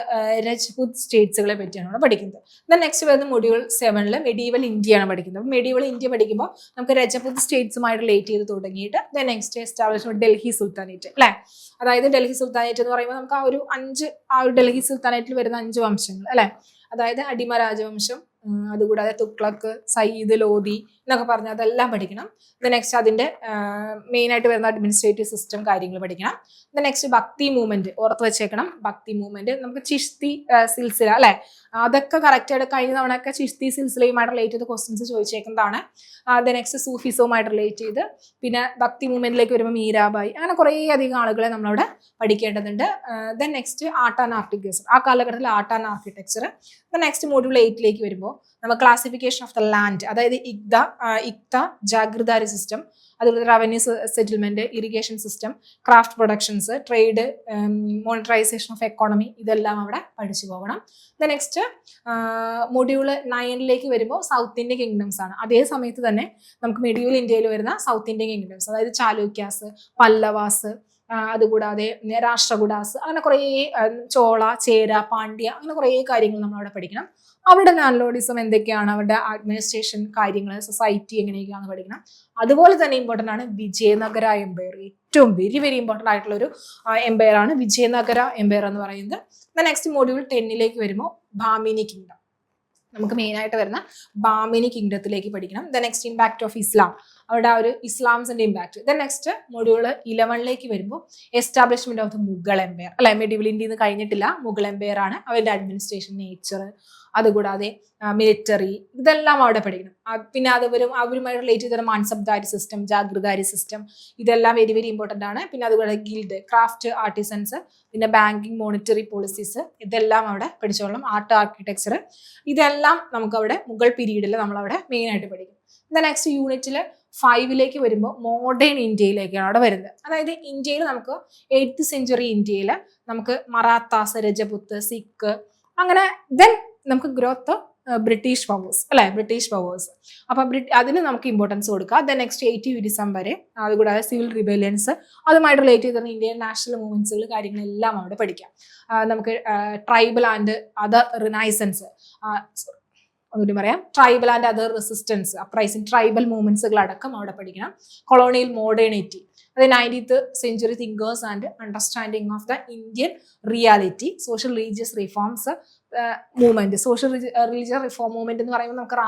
രജ്പുത് സ്റ്റേറ്റ്സുകളെ പറ്റിയാണ് അവിടെ പഠിക്കുന്നത്. നെക്സ്റ്റ് വരുന്ന മൊഡ്യൂൾ 7 മെഡീവൽ ഇന്ത്യയാണ് പഠിക്കുന്നത്. അപ്പോൾ മെഡീവൽ ഇന്ത്യ പഠിക്കുമ്പോൾ നമുക്ക് രജപുത് സ്റ്റേറ്റ്സുമായിട്ട് റിലേറ്റ് ചെയ്ത് തുടങ്ങിയിട്ട് നെക്സ്റ്റ് എസ്റ്റാബ്ലിഷ്മെന്റ് ഡൽഹി സുൽത്താനേറ്റ് അല്ലെ, അതായത് ഡൽഹി സുൽത്താനേറ്റ് എന്ന് പറയുമ്പോൾ നമുക്ക് ആ ഒരു ഡൽഹി സുൽത്താനേറ്റിൽ വരുന്ന 5 വംശങ്ങൾ അല്ലെ, അതായത് അടിമ രാജവംശം, അതുകൂടാതെ തുഗ്ലക്ക്, സയ്യിദ്, ലോധി എന്നൊക്കെ പറഞ്ഞാൽ അതെല്ലാം പഠിക്കണം. നെക്സ്റ്റ് അതിന്റെ മെയിൻ ആയിട്ട് വരുന്ന അഡ്മിനിസ്ട്രേറ്റീവ് സിസ്റ്റം കാര്യങ്ങൾ പഠിക്കണം. നെക്സ്റ്റ് ഭക്തി മൂവ്മെന്റ് ഓർത്ത് വെച്ചേക്കണം. ഭക്തി മൂവ്മെന്റ് നമുക്ക് ചിഷ്തി സിൽസില അല്ലെ, അതൊക്കെ കറക്റ്റ് ആയിട്ട് കഴിഞ്ഞ തവണയൊക്കെ ചിഷ്തി സിൽസിലയുമായിട്ട് റിലേറ്റ് ചെയ്ത് ക്വസ്റ്റ്യൻസ് ചോദിച്ചേക്കുന്നതാണ്. നെക്സ്റ്റ് സൂഫിസവുമായിട്ട് റിലേറ്റ് ചെയ്ത്, പിന്നെ ഭക്തി മൂവ്മെന്റിലേക്ക് വരുമ്പോൾ മീരാബായി, അങ്ങനെ കുറേ അധികം ആളുകളെ നമ്മളവിടെ പഠിക്കേണ്ടതുണ്ട്. നെക്സ്റ്റ് ആർട്ട് ആൻഡ് ആർക്കിടെക്ചർ, ആ കാലഘട്ടത്തിൽ art and architecture. Next module 8 വരുമ്പോൾ നമ്മൾ ക്ലാസിഫിക്കേഷൻ ഓഫ് ദ ലാൻഡ്, അതായത് ഇക്ത ജാഗ്രതാരി സിസ്റ്റം, അതുപോലെ revenue settlement, irrigation system, craft productions, trade, monetisation of economy, ഇതെല്ലാം അവിടെ പഠിച്ചു പോകണം. നെക്സ്റ്റ് മൊഡ്യൂൾ 9 വരുമ്പോൾ സൗത്ത് ഇന്ത്യൻ കിങ്ഡംസ് ആണ്. അതേ സമയത്ത് തന്നെ നമുക്ക് മെഡീവൽ ഇന്ത്യയിൽ വരുന്ന സൗത്ത് ഇന്ത്യൻ കിങ്ഡംസ്, അതായത് ചാലൂക്യാസ്, പല്ലവാസ്, അതുകൂടാതെ രാഷ്ട്രകൂടാസ്, അങ്ങനെ കുറേ ചോള, ചേര, പാണ്ഡ്യ, അങ്ങനെ കുറേ കാര്യങ്ങൾ നമ്മൾ അവിടെ പഠിക്കണം. അവരുടെ ലാൻഡ്ലോഡിസം എന്തൊക്കെയാണ്, അവരുടെ അഡ്മിനിസ്ട്രേഷൻ കാര്യങ്ങൾ, സൊസൈറ്റി എങ്ങനെയൊക്കെയാണ് പഠിക്കണം. അതുപോലെ തന്നെ ഇമ്പോർട്ടൻ്റ് ആണ് വിജയനഗര എംപയർ, ഏറ്റവും വെരി വെരി ഇമ്പോർട്ടൻ്റ് ആയിട്ടുള്ള ഒരു എംപയർ ആണ് വിജയനഗര എംപയർ എന്ന് പറയുന്നത്. നെക്സ്റ്റ് മൊഡ്യൂൾ 10 വരുമ്പോൾ ബാമിനി കിങ്ഡം, നമുക്ക് മെയിൻ ആയിട്ട് വരുന്ന ബാമിനി കിങ്ഡത്തിലേക്ക് പഠിക്കണം. നെക്സ്റ്റ് ഇമ്പാക്ട് ഓഫ് ഇസ്ലാം, അവിടെ ആ ഒരു ഇസ്ലാംസിന്റെ ഇമ്പാക്ട്. നെക്സ്റ്റ് മൊഡ്യൂൾ 11 വരുമ്പോൾ establishment of the Mughal empire അല്ലെ, മെഡീവൽ ഇന്ത്യയിൽ നിന്ന് കഴിഞ്ഞിട്ടില്ല, മുഗൾ എംപയർ ആണ്, അവരുടെ അഡ്മിനിസ്ട്രേഷൻ, നേച്ചർ, അതുകൂടാതെ മിലിറ്ററി, ഇതെല്ലാം അവിടെ പഠിക്കണം. പിന്നെ അവരുമായി റിലേറ്റ് ചെയ്ത മാൻസബ്ദാരി സിസ്റ്റം, ജാഗ്രതാരി സിസ്റ്റം, ഇതെല്ലാം വെരി വെരി ഇമ്പോർട്ടൻ്റ് ആണ്. പിന്നെ അതുപോലെ ഗിൽഡ്, ക്രാഫ്റ്റ് ആർട്ടിസൻസ്, പിന്നെ ബാങ്കിങ്, മോണിറ്ററി പോളിസീസ്, ഇതെല്ലാം അവിടെ പഠിച്ചോളാം. ആർട്ട്, ആർക്കിടെക്ചർ, ഇതെല്ലാം നമുക്ക് അവിടെ മുഗൾ പീരീഡിൽ നമ്മളവിടെ മെയിൻ ആയിട്ട് പഠിക്കും. നെക്സ്റ്റ് യൂണിറ്റിൽ 5 വരുമ്പോൾ മോഡേൺ ഇന്ത്യയിലേക്കാണ് അവിടെ വരുന്നത്. അതായത് ഇന്ത്യയിൽ നമുക്ക് 8th സെഞ്ചുറി ഇന്ത്യയിൽ നമുക്ക് മറാത്താസ്, രജപുത്ത്, സിഖ്, അങ്ങനെ ദെൻ നമുക്ക് ഗ്രോത്ത് ബ്രിട്ടീഷ് പവേഴ്സ് അല്ലെ, ബ്രിട്ടീഷ് പവേഴ്സ്. അപ്പൊ അതിന് നമുക്ക് ഇമ്പോർട്ടൻസ് കൊടുക്കുക. നെക്സ്റ്റ് 80 വരെ, അതുകൂടാതെ സിവിൽ റിബേലിയൻസ്, അതുമായിട്ട് റിലേറ്റ് ചെയ്തിരുന്ന ഇന്ത്യൻ നാഷണൽ മൂവ്മെന്റ്സുകൾ കാര്യങ്ങളെല്ലാം അവിടെ പഠിക്കാം. നമുക്ക് ട്രൈബൽ ആൻഡ് അതർ റിനൈസൻസ്, ഒന്നുകൂടി പറയാം, tribal and other resistance, uprising, tribal മൂവ്മെന്റ്സുകൾ അടക്കം അവിടെ പഠിക്കണം. കൊളോണിയൽ മോഡേണിറ്റി, അത് 19th century thinkers and understanding of the Indian reality, social religious reforms movement. Social religious reform movement എന്ന് പറയുമ്പോൾ നമുക്ക്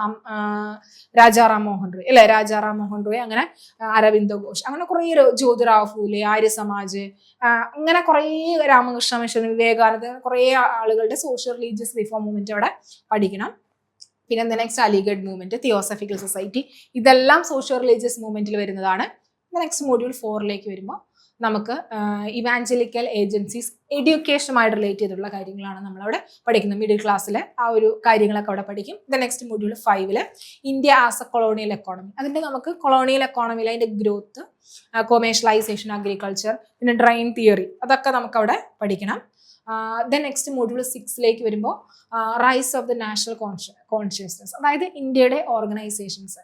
രാജാറാം മോഹൻ റോയ് അല്ലെ, രാജാറാം മോഹൻ റോയ്, അങ്ങനെ അരവിന്ദ ഘോഷ്, അങ്ങനെ കുറേ, ജ്യോതിറാവ് ഫൂലെ, ആര്യ സമാജ്, അങ്ങനെ കുറേ രാമകൃഷ്ണ മിഷൻ, വിവേകാനന്ദ, കുറേ ആളുകളുടെ സോഷ്യൽ റിലീജിയസ് റിഫോം മൂവ്മെന്റ് അവിടെ പഠിക്കണം. പിന്നെ next Aligarh movement, theosophical society, ഇതെല്ലാം സോഷ്യൽ റിലീജിയസ് മൂവ്മെന്റിൽ വരുന്നതാണ്. നെക്സ്റ്റ് മൊഡ്യൂൾ 4 വരുമ്പോൾ നമുക്ക് ഇവാഞ്ചലിക്കൽ ഏജൻസീസ് എഡ്യൂക്കേഷനുമായിട്ട് റിലേറ്റ് ചെയ്തിട്ടുള്ള കാര്യങ്ങളാണ് നമ്മളവിടെ പഠിക്കുന്നത്. മിഡിൽ ക്ലാസ്സിലെ ആ ഒരു കാര്യങ്ങളൊക്കെ അവിടെ പഠിക്കും. Next module 5 India as a colonial economy. അതിൻ്റെ നമുക്ക് കൊളോണിയൽ എക്കോണമിയിൽ അതിൻ്റെ ഗ്രോത്ത്, കൊമേഴ്ഷ്യലൈസേഷൻ, അഗ്രികൾച്ചർ, പിന്നെ ഡ്രെയിൻ തിയറി, അതൊക്കെ നമുക്കവിടെ പഠിക്കണം. നെക്സ്റ്റ് മൊഡ്യൂൾ 6 വരുമ്പോൾ rise of the national consciousness, അതായത് ഇന്ത്യയുടെ organisations,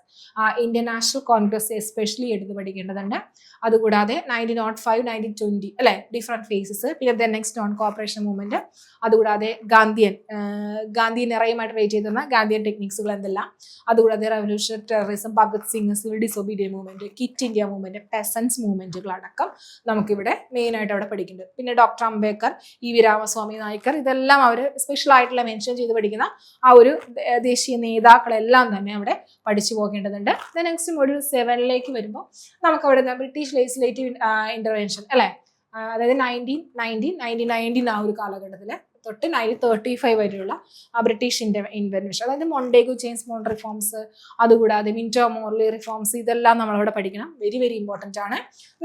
Indian National Congress especially എടുത്ത് പഠിക്കേണ്ടതുണ്ട്. അതുകൂടാതെ 1905, 1920 അല്ലെ, ഡിഫറെന്റ് ഫേസസ്. പിന്നെ നെക്സ്റ്റ് നോൺ കോപ്പറേഷൻ മൂവ്മെന്റ്, അതുകൂടാതെ ഗാന്ധി നിറയുമായിട്ട് റേറ്റ് ചെയ്തിരുന്ന ഗാന്ധിയൻ ടെക്നിക്സുകൾ എന്തെല്ലാം, അതുകൂടാതെ revolution, terrorism, Bhagat Singh, civil disobedience movement, quit India movement, peasants മൂവ്മെന്റുകളടക്കം നമുക്കിവിടെ മെയിൻ ആയിട്ട് അവിടെ പഠിക്കുന്നുണ്ട്. പിന്നെ ഡോക്ടർ അംബേദ്കർ, ഇ.വി. രാമസ്വാമി നായ്ക്കർ, ഇതെല്ലാം അവർ സ്പെഷ്യൽ ആയിട്ടുള്ള മെൻഷൻ ചെയ്ത് പഠിക്കുന്ന ആ ഒരു ദേശീയ നേതാക്കളെല്ലാം തന്നെ അവിടെ പഠിച്ചു പോകേണ്ടതുണ്ട്. നെക്സ്റ്റ് മൊഡ്യൂൾ 7 വരുമ്പോൾ നമുക്ക് അവിടെ ബ്രിട്ടീഷ് ലെജിസ്ലേറ്റീവ് ഇന്റർവെൻഷൻ അല്ലെ, അതായത് 1919 ആ ഒരു കാലഘട്ടത്തിൽ തൊട്ട് 1935 വരെയുള്ള ബ്രിട്ടീഷ് ഇൻവെൻഷൻ, അതായത് മൊണ്ടേഗു ജെയിംസ് മോണ്ട് റിഫോംസ്, അതുകൂടാതെ മിന്റോ മോർലി റിഫോംസ്, ഇതെല്ലാം നമ്മളവിടെ പഠിക്കണം. വെരി വെരി ഇമ്പോർട്ടൻ്റ് ആണ്.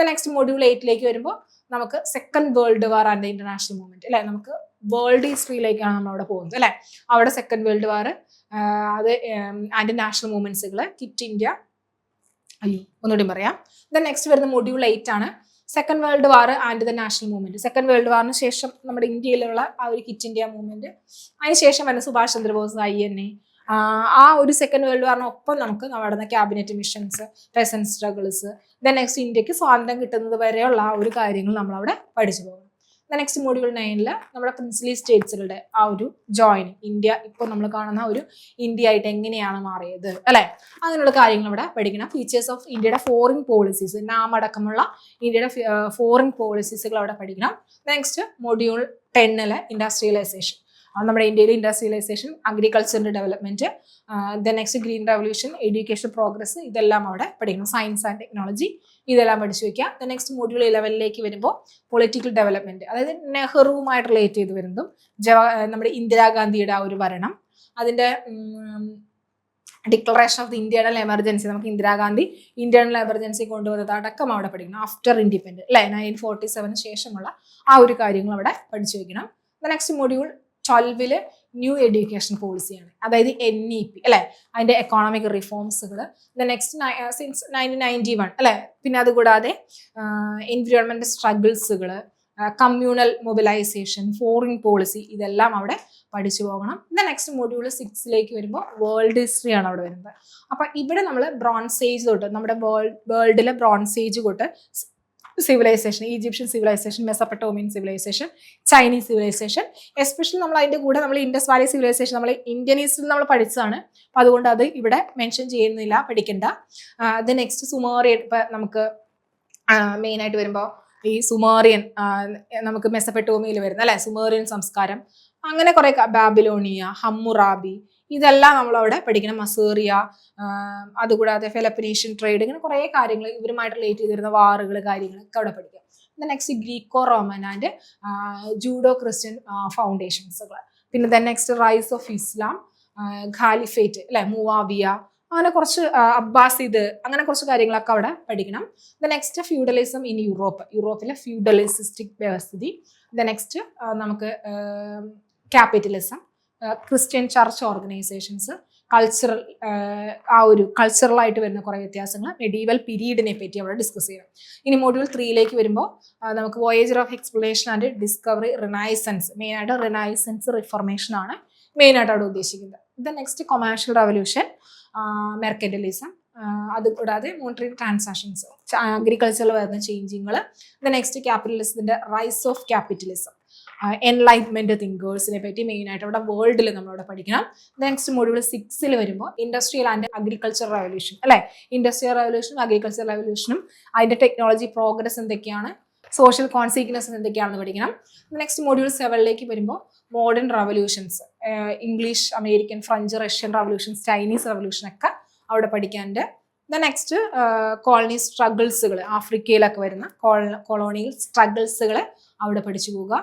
നെക്സ്റ്റ് മൊഡ്യൂൾ 8 വരുമ്പോൾ നമുക്ക് second world war and international movement അല്ലെ, നമുക്ക് വേൾഡ് ഹിസ്റ്ററിയിലേക്കാണ് നമ്മളവിടെ പോകുന്നത് അല്ലെ. അവിടെ സെക്കൻഡ് വേൾഡ് വാർ, അത് ആൻഡ് നാഷണൽ മൂവ്മെന്റ്സുകൾ, കിറ്റ് ഇന്ത്യ, ഒന്നുകൂടി പറയാം. നെക്സ്റ്റ് വരുന്ന മൊഡ്യൂൾ 8 ആണ് second world war and the national movement. Second world വാറിന് ശേഷം നമ്മുടെ ഇന്ത്യയിലുള്ള ആ ഒരു കിറ്റ് ഇന്ത്യ മൂവ്മെന്റ്, അതിനുശേഷം വരുന്ന സുഭാഷ് ചന്ദ്രബോസ്, INA, ആ ഒരു സെക്കൻഡ് വേൾഡ് വാറിനൊപ്പം നമുക്ക് നടന്ന cabinet missions, peasants struggles, next ഇന്ത്യക്ക് സ്വാതന്ത്ര്യം കിട്ടുന്നത് വരെയുള്ള ആ ഒരു കാര്യങ്ങൾ നമ്മളവിടെ പഠിച്ചു പോകും. നെക്സ്റ്റ് മൊഡ്യൂൾ 9 നമ്മുടെ പ്രിൻസിലി സ്റ്റേറ്റ്സുകളുടെ ആ ഒരു ജോയിനിങ്, ഇന്ത്യ ഇപ്പോൾ നമ്മൾ കാണുന്ന ഒരു ഇന്ത്യ ആയിട്ട് എങ്ങനെയാണ് മാറിയത് അല്ലെ, അങ്ങനെയുള്ള കാര്യങ്ങൾ ഇവിടെ പഠിക്കണം. ഫീച്ചേഴ്സ് ഓഫ് ഇന്ത്യയുടെ ഫോറിൻ പോളിസീസ്, നാമടക്കമുള്ള ഇന്ത്യയുടെ ഫോറിൻ പോളിസീസുകൾ അവിടെ പഠിക്കണം. നെക്സ്റ്റ് മൊഡ്യൂൾ 10 ഇൻഡസ്ട്രിയലൈസേഷൻ, നമ്മുടെ ഇന്ത്യയിൽ ഇൻഡസ്ട്രിയലൈസേഷൻ, അഗ്രികൾച്ചറിന്റെ development, next green revolution, education progress, ഇതെല്ലാം അവിടെ പഠിക്കണം. സയൻസ് ആൻഡ് ടെക്നോളജി, ഇതെല്ലാം പഠിച്ചു വെക്കുക. നെക്സ്റ്റ് മൊഡ്യൂൾ 11 വരുമ്പോൾ പൊളിറ്റിക്കൽ ഡെവലപ്മെന്റ്, അതായത് നെഹ്റുവുമായിട്ട് റിലേറ്റ് ചെയ്ത് വരുന്നതും നമ്മുടെ ഇന്ദിരാഗാന്ധിയുടെ ആ ഒരു ഭരണം, അതിന്റെ declaration of the internal emergency, നമുക്ക് ഇന്ദിരാഗാന്ധി ഇന്റേണൽ എമർജൻസി കൊണ്ടുവന്നത് അടക്കം അവിടെ പഠിക്കണം. ആഫ്റ്റർ ഇൻഡിപെൻഡൻസ് അല്ലെ, 1947 ശേഷമുള്ള ആ ഒരു കാര്യങ്ങൾ അവിടെ പഠിച്ചു വെക്കണം. നെക്സ്റ്റ് മൊഡ്യൂൾ 12 ന്യൂ എഡ്യൂക്കേഷൻ പോളിസിയാണ്, അതായത് NEP അല്ലെ, അതിന്റെ എക്കോണമിക് റിഫോംസുകൾ. നെക്സ്റ്റ് സിൻസ് 1991 അല്ലെ, പിന്നെ അതുകൂടാതെ എൻവിറോൺമെന്റ് സ്ട്രഗിൾസുകൾ, കമ്മ്യൂണൽ മൊബിലൈസേഷൻ, ഫോറിൻ പോളിസി, ഇതെല്ലാം അവിടെ പഠിച്ചു പോകണം. നെക്സ്റ്റ് മൊഡ്യൂൾ 6 വരുമ്പോൾ വേൾഡ് ഹിസ്റ്ററി ആണ് അവിടെ വരുന്നത്. അപ്പൊ ഇവിടെ നമ്മൾ ബ്രോൺസ് ഏജ് തൊട്ട്, നമ്മുടെ വേൾഡിലെ ബ്രോൺസ് ഏജ് തൊട്ട് civilisation, Egyptian civilisation, Mesopotamian civilisation, Chinese civilisation, especially നമ്മൾ അതിന്റെ കൂടെ നമ്മൾ ഇൻഡസ് വാലി സിവിലൈസേഷൻ നമ്മൾ ഇന്ത്യൻ ഹിസ്റ്ററിയിൽ നമ്മൾ പഠിച്ചതാണ്. അപ്പൊ അതുകൊണ്ട് അത് ഇവിടെ മെൻഷൻ ചെയ്യുന്നില്ല, പഠിക്കണ്ട. നെക്സ്റ്റ് സുമേറിയൻ, ഇപ്പൊ നമുക്ക് മെയിൻ ആയിട്ട് വരുമ്പോൾ ഈ സുമേറിയൻ, നമുക്ക് മെസോപ്പൊട്ടോമിയയിൽ വരുന്ന അല്ലെ സുമേറിയൻ സംസ്കാരം, അങ്ങനെ കുറെ, ബാബിലോണിയ, ഹമ്മുറാബി, ഇതെല്ലാം നമ്മളവിടെ പഠിക്കണം. മസേറിയ, അതുകൂടാതെ ഫെലപ്പനീഷ്യൻ ട്രേഡ്, ഇങ്ങനെ കുറെ കാര്യങ്ങൾ ഇവരുമായിട്ട് റിലേറ്റ് ചെയ്ത് വരുന്ന വാറുകൾ, കാര്യങ്ങളൊക്കെ അവിടെ പഠിക്കാം. Next Greco Roman and Judeo Christian ഫൗണ്ടേഷൻസുകൾ. പിന്നെ next rise of Islam, caliphate അല്ലെ, മുവാവിയ, അങ്ങനെ കുറച്ച് അബ്ബാസിദ്, അങ്ങനെ കുറച്ച് കാര്യങ്ങളൊക്കെ അവിടെ പഠിക്കണം. നെക്സ്റ്റ് ഫ്യൂഡലിസം ഇൻ യൂറോപ്പിലെ ഫ്യൂഡലിസിസ്റ്റിക് വ്യവസ്ഥിതി. നെക്സ്റ്റ് നമുക്ക് capitalism, Christian church organisations, cultural, ആ ഒരു കൾച്ചറലായിട്ട് വരുന്ന കുറേ വ്യത്യാസങ്ങൾ, മെഡീവൽ പീരീഡിനെ പറ്റി അവിടെ ഡിസ്കസ് ചെയ്യണം. ഇനി മൊഡ്യൂൾ 3 വരുമ്പോൾ നമുക്ക് voyager of exploration and discovery, renaissance, മെയിനായിട്ട് റിനൈസൻസ് റിഫോർമേഷൻ ആണ് മെയിനായിട്ട് അവിടെ ഉദ്ദേശിക്കുന്നത്. നെക്സ്റ്റ് കൊമേഴ്ഷ്യൽ റവല്യൂഷൻ, മെർക്കന്റലിസം, അതുകൂടാതെ മോണിറ്ററി ട്രാൻസാക്ഷൻസ്, അഗ്രികൾച്ചറിൽ വരുന്ന ചേഞ്ചിങ്ങൾ. നെക്സ്റ്റ് ക്യാപിറ്റലിസത്തിന്റെ റൈസ് ഓഫ് ക്യാപിറ്റലിസം, എൻലൈറ്റ്മെന്റ് തിങ്കേഴ്സിനെ പറ്റി മെയിനായിട്ട് അവിടെ വേൾഡിൽ നമ്മളവിടെ പഠിക്കണം. നെക്സ്റ്റ് മൊഡ്യൂൾ 6 വരുമ്പോൾ ഇൻഡസ്ട്രിയൽ ആൻഡ് അഗ്രികൾച്ചർ റവല്യൂഷൻ അല്ലെ, ഇൻഡസ്ട്രിയൽ റവല്യൂഷനും അഗ്രികൾച്ചർ റവല്യൂഷനും അതിന്റെ ടെക്നോളജി പ്രോഗ്രസ് എന്തൊക്കെയാണ്, സോഷ്യൽ കോൺസിക്വൻസസ് എന്തൊക്കെയാണെന്ന് പഠിക്കണം. നെക്സ്റ്റ് മൊഡ്യൂൾ 7 വരുമ്പോൾ modern revolutions, English, American, French, Russian revolutions, Chinese revolution ഒക്കെ അവിടെ പഠിക്കാനുണ്ട്. നെക്സ്റ്റ് കോളനി സ്ട്രഗിൾസുകൾ, ആഫ്രിക്കയിലൊക്കെ വരുന്ന കൊളോണിയൽ സ്ട്രഗിൾസുകൾ അവിടെ പഠിച്ചു പോവുക.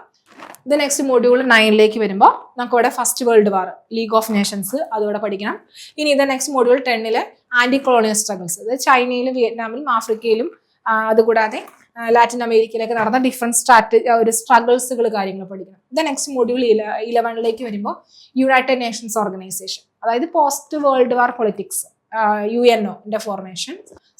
നെക്സ്റ്റ് മൊഡ്യൂൾ 9 വരുമ്പോൾ നമുക്ക് ഇവിടെ first world war, league of nations, അതുകൂടെ പഠിക്കണം. ഇനി next module 10 anti colonial struggles, അതായത് ചൈനയിലും വിയറ്റ്നാമിലും ആഫ്രിക്കയിലും അതുകൂടാതെ ലാറ്റിൻ അമേരിക്കയിലൊക്കെ നടന്ന ഡിഫറെന്റ് ഒരു സ്ട്രഗിൾസുകൾ കാര്യങ്ങൾ പഠിക്കണം. ദ നെക്സ്റ്റ് മൊഡ്യൂൾ 11 വരുമ്പോൾ യുണൈറ്റഡ് നേഷൻസ് ഓർഗനൈസേഷൻ, അതായത് post world war politics, UNO formation,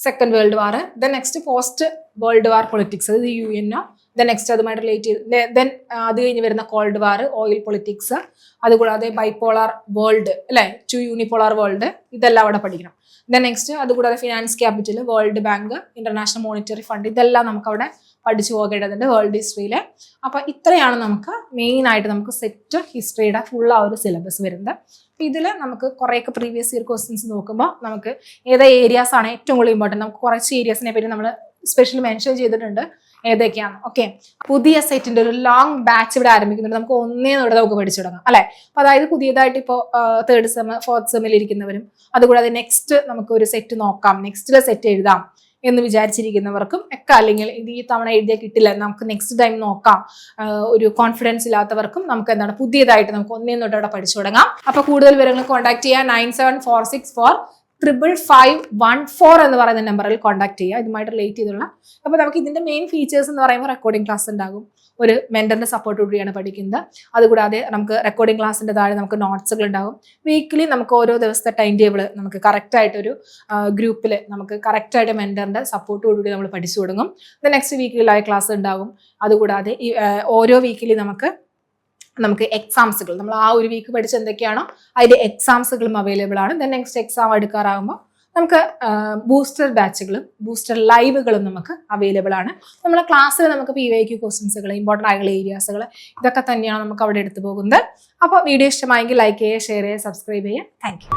second world വാർ, then next post world war politics, അതായത് UNO, ദെൻ നെക്സ്റ്റ് അതുമായിട്ട് റിലേറ്റ് ചെയ്ത് ദെൻ അത് കഴിഞ്ഞ് വരുന്ന കോൾഡ് വാർ, ഓയിൽ പൊളിറ്റിക്സ്, അതുകൂടാതെ ബൈപോളാർ വേൾഡ് അല്ലെ, 2 യൂണിപോളാർ വേൾഡ്, ഇതെല്ലാം അവിടെ പഠിക്കണം. ദെൻ നെക്സ്റ്റ് അതുകൂടാതെ finance capital, world bank, international monetary fund, ഇതെല്ലാം നമുക്ക് അവിടെ പഠിച്ചു പോകേണ്ടതുണ്ട് വേൾഡ് ഹിസ്റ്ററിയിൽ. അപ്പൊ ഇത്രയാണ് നമുക്ക് മെയിൻ ആയിട്ട് നമുക്ക് സെറ്റ് ഹിസ്റ്ററിയുടെ ഫുൾ ആ ഒരു സിലബസ് വരുന്നത്. ഇതിൽ നമുക്ക് കുറേയൊക്കെ പ്രീവിയസ് ഇയർ ക്വസ്റ്റ്യൻസ് നോക്കുമ്പോൾ നമുക്ക് ഏത് ഏരിയാസ് ആണ് ഏറ്റവും കൂടുതൽ ഇമ്പോർട്ടൻറ്റ്, നമുക്ക് കുറച്ച് ഏരിയാസിനെ പറ്റി നമ്മൾ സ്പെഷ്യലി മെൻഷൻ ചെയ്തിട്ടുണ്ട് ഏതൊക്കെയാണ്. ഓക്കെ, പുതിയ സെറ്റിന്റെ ഒരു ലോങ് ബാച്ച് ഇവിടെ ആരംഭിക്കുന്നുണ്ട്. നമുക്ക് ഒന്നേന്നോടെ നമുക്ക് പഠിച്ചു തുടങ്ങാം അല്ലെ. അപ്പൊ അതായത് പുതിയതായിട്ട് ഇപ്പോൾ 3rd സെം 4th സെമ്മിൽ ഇരിക്കുന്നവരും, അതുകൂടാതെ നെക്സ്റ്റ് നമുക്ക് ഒരു സെറ്റ് നോക്കാം, നെക്സ്റ്റിലെ സെറ്റ് എഴുതാം എന്ന് വിചാരിച്ചിരിക്കുന്നവർക്കും ഒക്കെ, അല്ലെങ്കിൽ ഇത് ഈ തവണ എഴുതിയാൽ കിട്ടില്ല, നമുക്ക് നെക്സ്റ്റ് ടൈം നോക്കാം, ഒരു കോൺഫിഡൻസ് ഇല്ലാത്തവർക്കും നമുക്ക് എന്താണ് പുതിയതായിട്ട് നമുക്ക് ഒന്നേന്നോട്ട് അവിടെ പഠിച്ചു തുടങ്ങാം. അപ്പൊ കൂടുതൽ വിവരങ്ങൾ കോൺടാക്ട് ചെയ്യാം 9746455514 എന്ന് പറയുന്ന നമ്പറിൽ കോൺടാക്ട് ചെയ്യുക, ഇതുമായിട്ട് റിലേറ്റ് ചെയ്തുള്ള. അപ്പോൾ നമുക്ക് ഇതിന്റെ മെയിൻ ഫീച്ചേഴ്സ് എന്ന് പറയുമ്പോൾ റെക്കോർഡിംഗ് ക്ലാസ് ഉണ്ടാകും, ഒരു മെന്ററിന്റെ സപ്പോർട്ടോടുകൂടിയാണ് പഠിക്കുന്നത്. അതുകൂടാതെ നമുക്ക് റെക്കോർഡിംഗ് ക്ലാസ്സിന്റെ താഴെ നമുക്ക് നോട്ട്സുകൾ ഉണ്ടാകും. വീക്കിലി നമുക്ക് ഓരോ ദിവസത്തെ ടൈം ടേബിൾ നമുക്ക് കറക്റ്റ് ആയിട്ടൊരു ഗ്രൂപ്പിൽ നമുക്ക് കറക്റ്റ് ആയിട്ട് മെന്ററിന്റെ സപ്പോർട്ടോടുകൂടി നമ്മൾ പഠിച്ചു തുടങ്ങും. നെക്സ്റ്റ് വീക്കിലി ലൈവ് ക്ലാസ് ഉണ്ടാകും. അതുകൂടാതെ ഓരോ വീക്കിലി നമുക്ക് എക്സാംസുകൾ, നമ്മൾ ആ ഒരു വീക്ക് പഠിച്ച എന്തൊക്കെയാണോ അതിന്റെ എക്സാംസുകളും അവൈലബിൾ ആണ്. ദെൻ നെക്സ്റ്റ് എക്സാം എടുക്കാറാകുമ്പോൾ നമുക്ക് ബൂസ്റ്റർ ബാച്ചുകളും ബൂസ്റ്റർ ലൈവുകളും നമുക്ക് അവൈലബിൾ ആണ്. നമ്മുടെ ക്ലാസ്സിൽ നമുക്ക് PYQ ക്വസ്റ്റ്യൻസുകൾ, ഇമ്പോർട്ടൻ്റ് ആയിട്ടുള്ള ഏരിയാസുകൾ, ഇതൊക്കെ തന്നെയാണ് നമുക്ക് അവിടെ എടുത്തു പോകുന്നത്. അപ്പോൾ വീഡിയോ ഇഷ്ടമായെങ്കിൽ ലൈക്ക് ചെയ്യുക, ഷെയർ ചെയ്യുക, സബ്സ്ക്രൈബ് ചെയ്യുക. Thank you.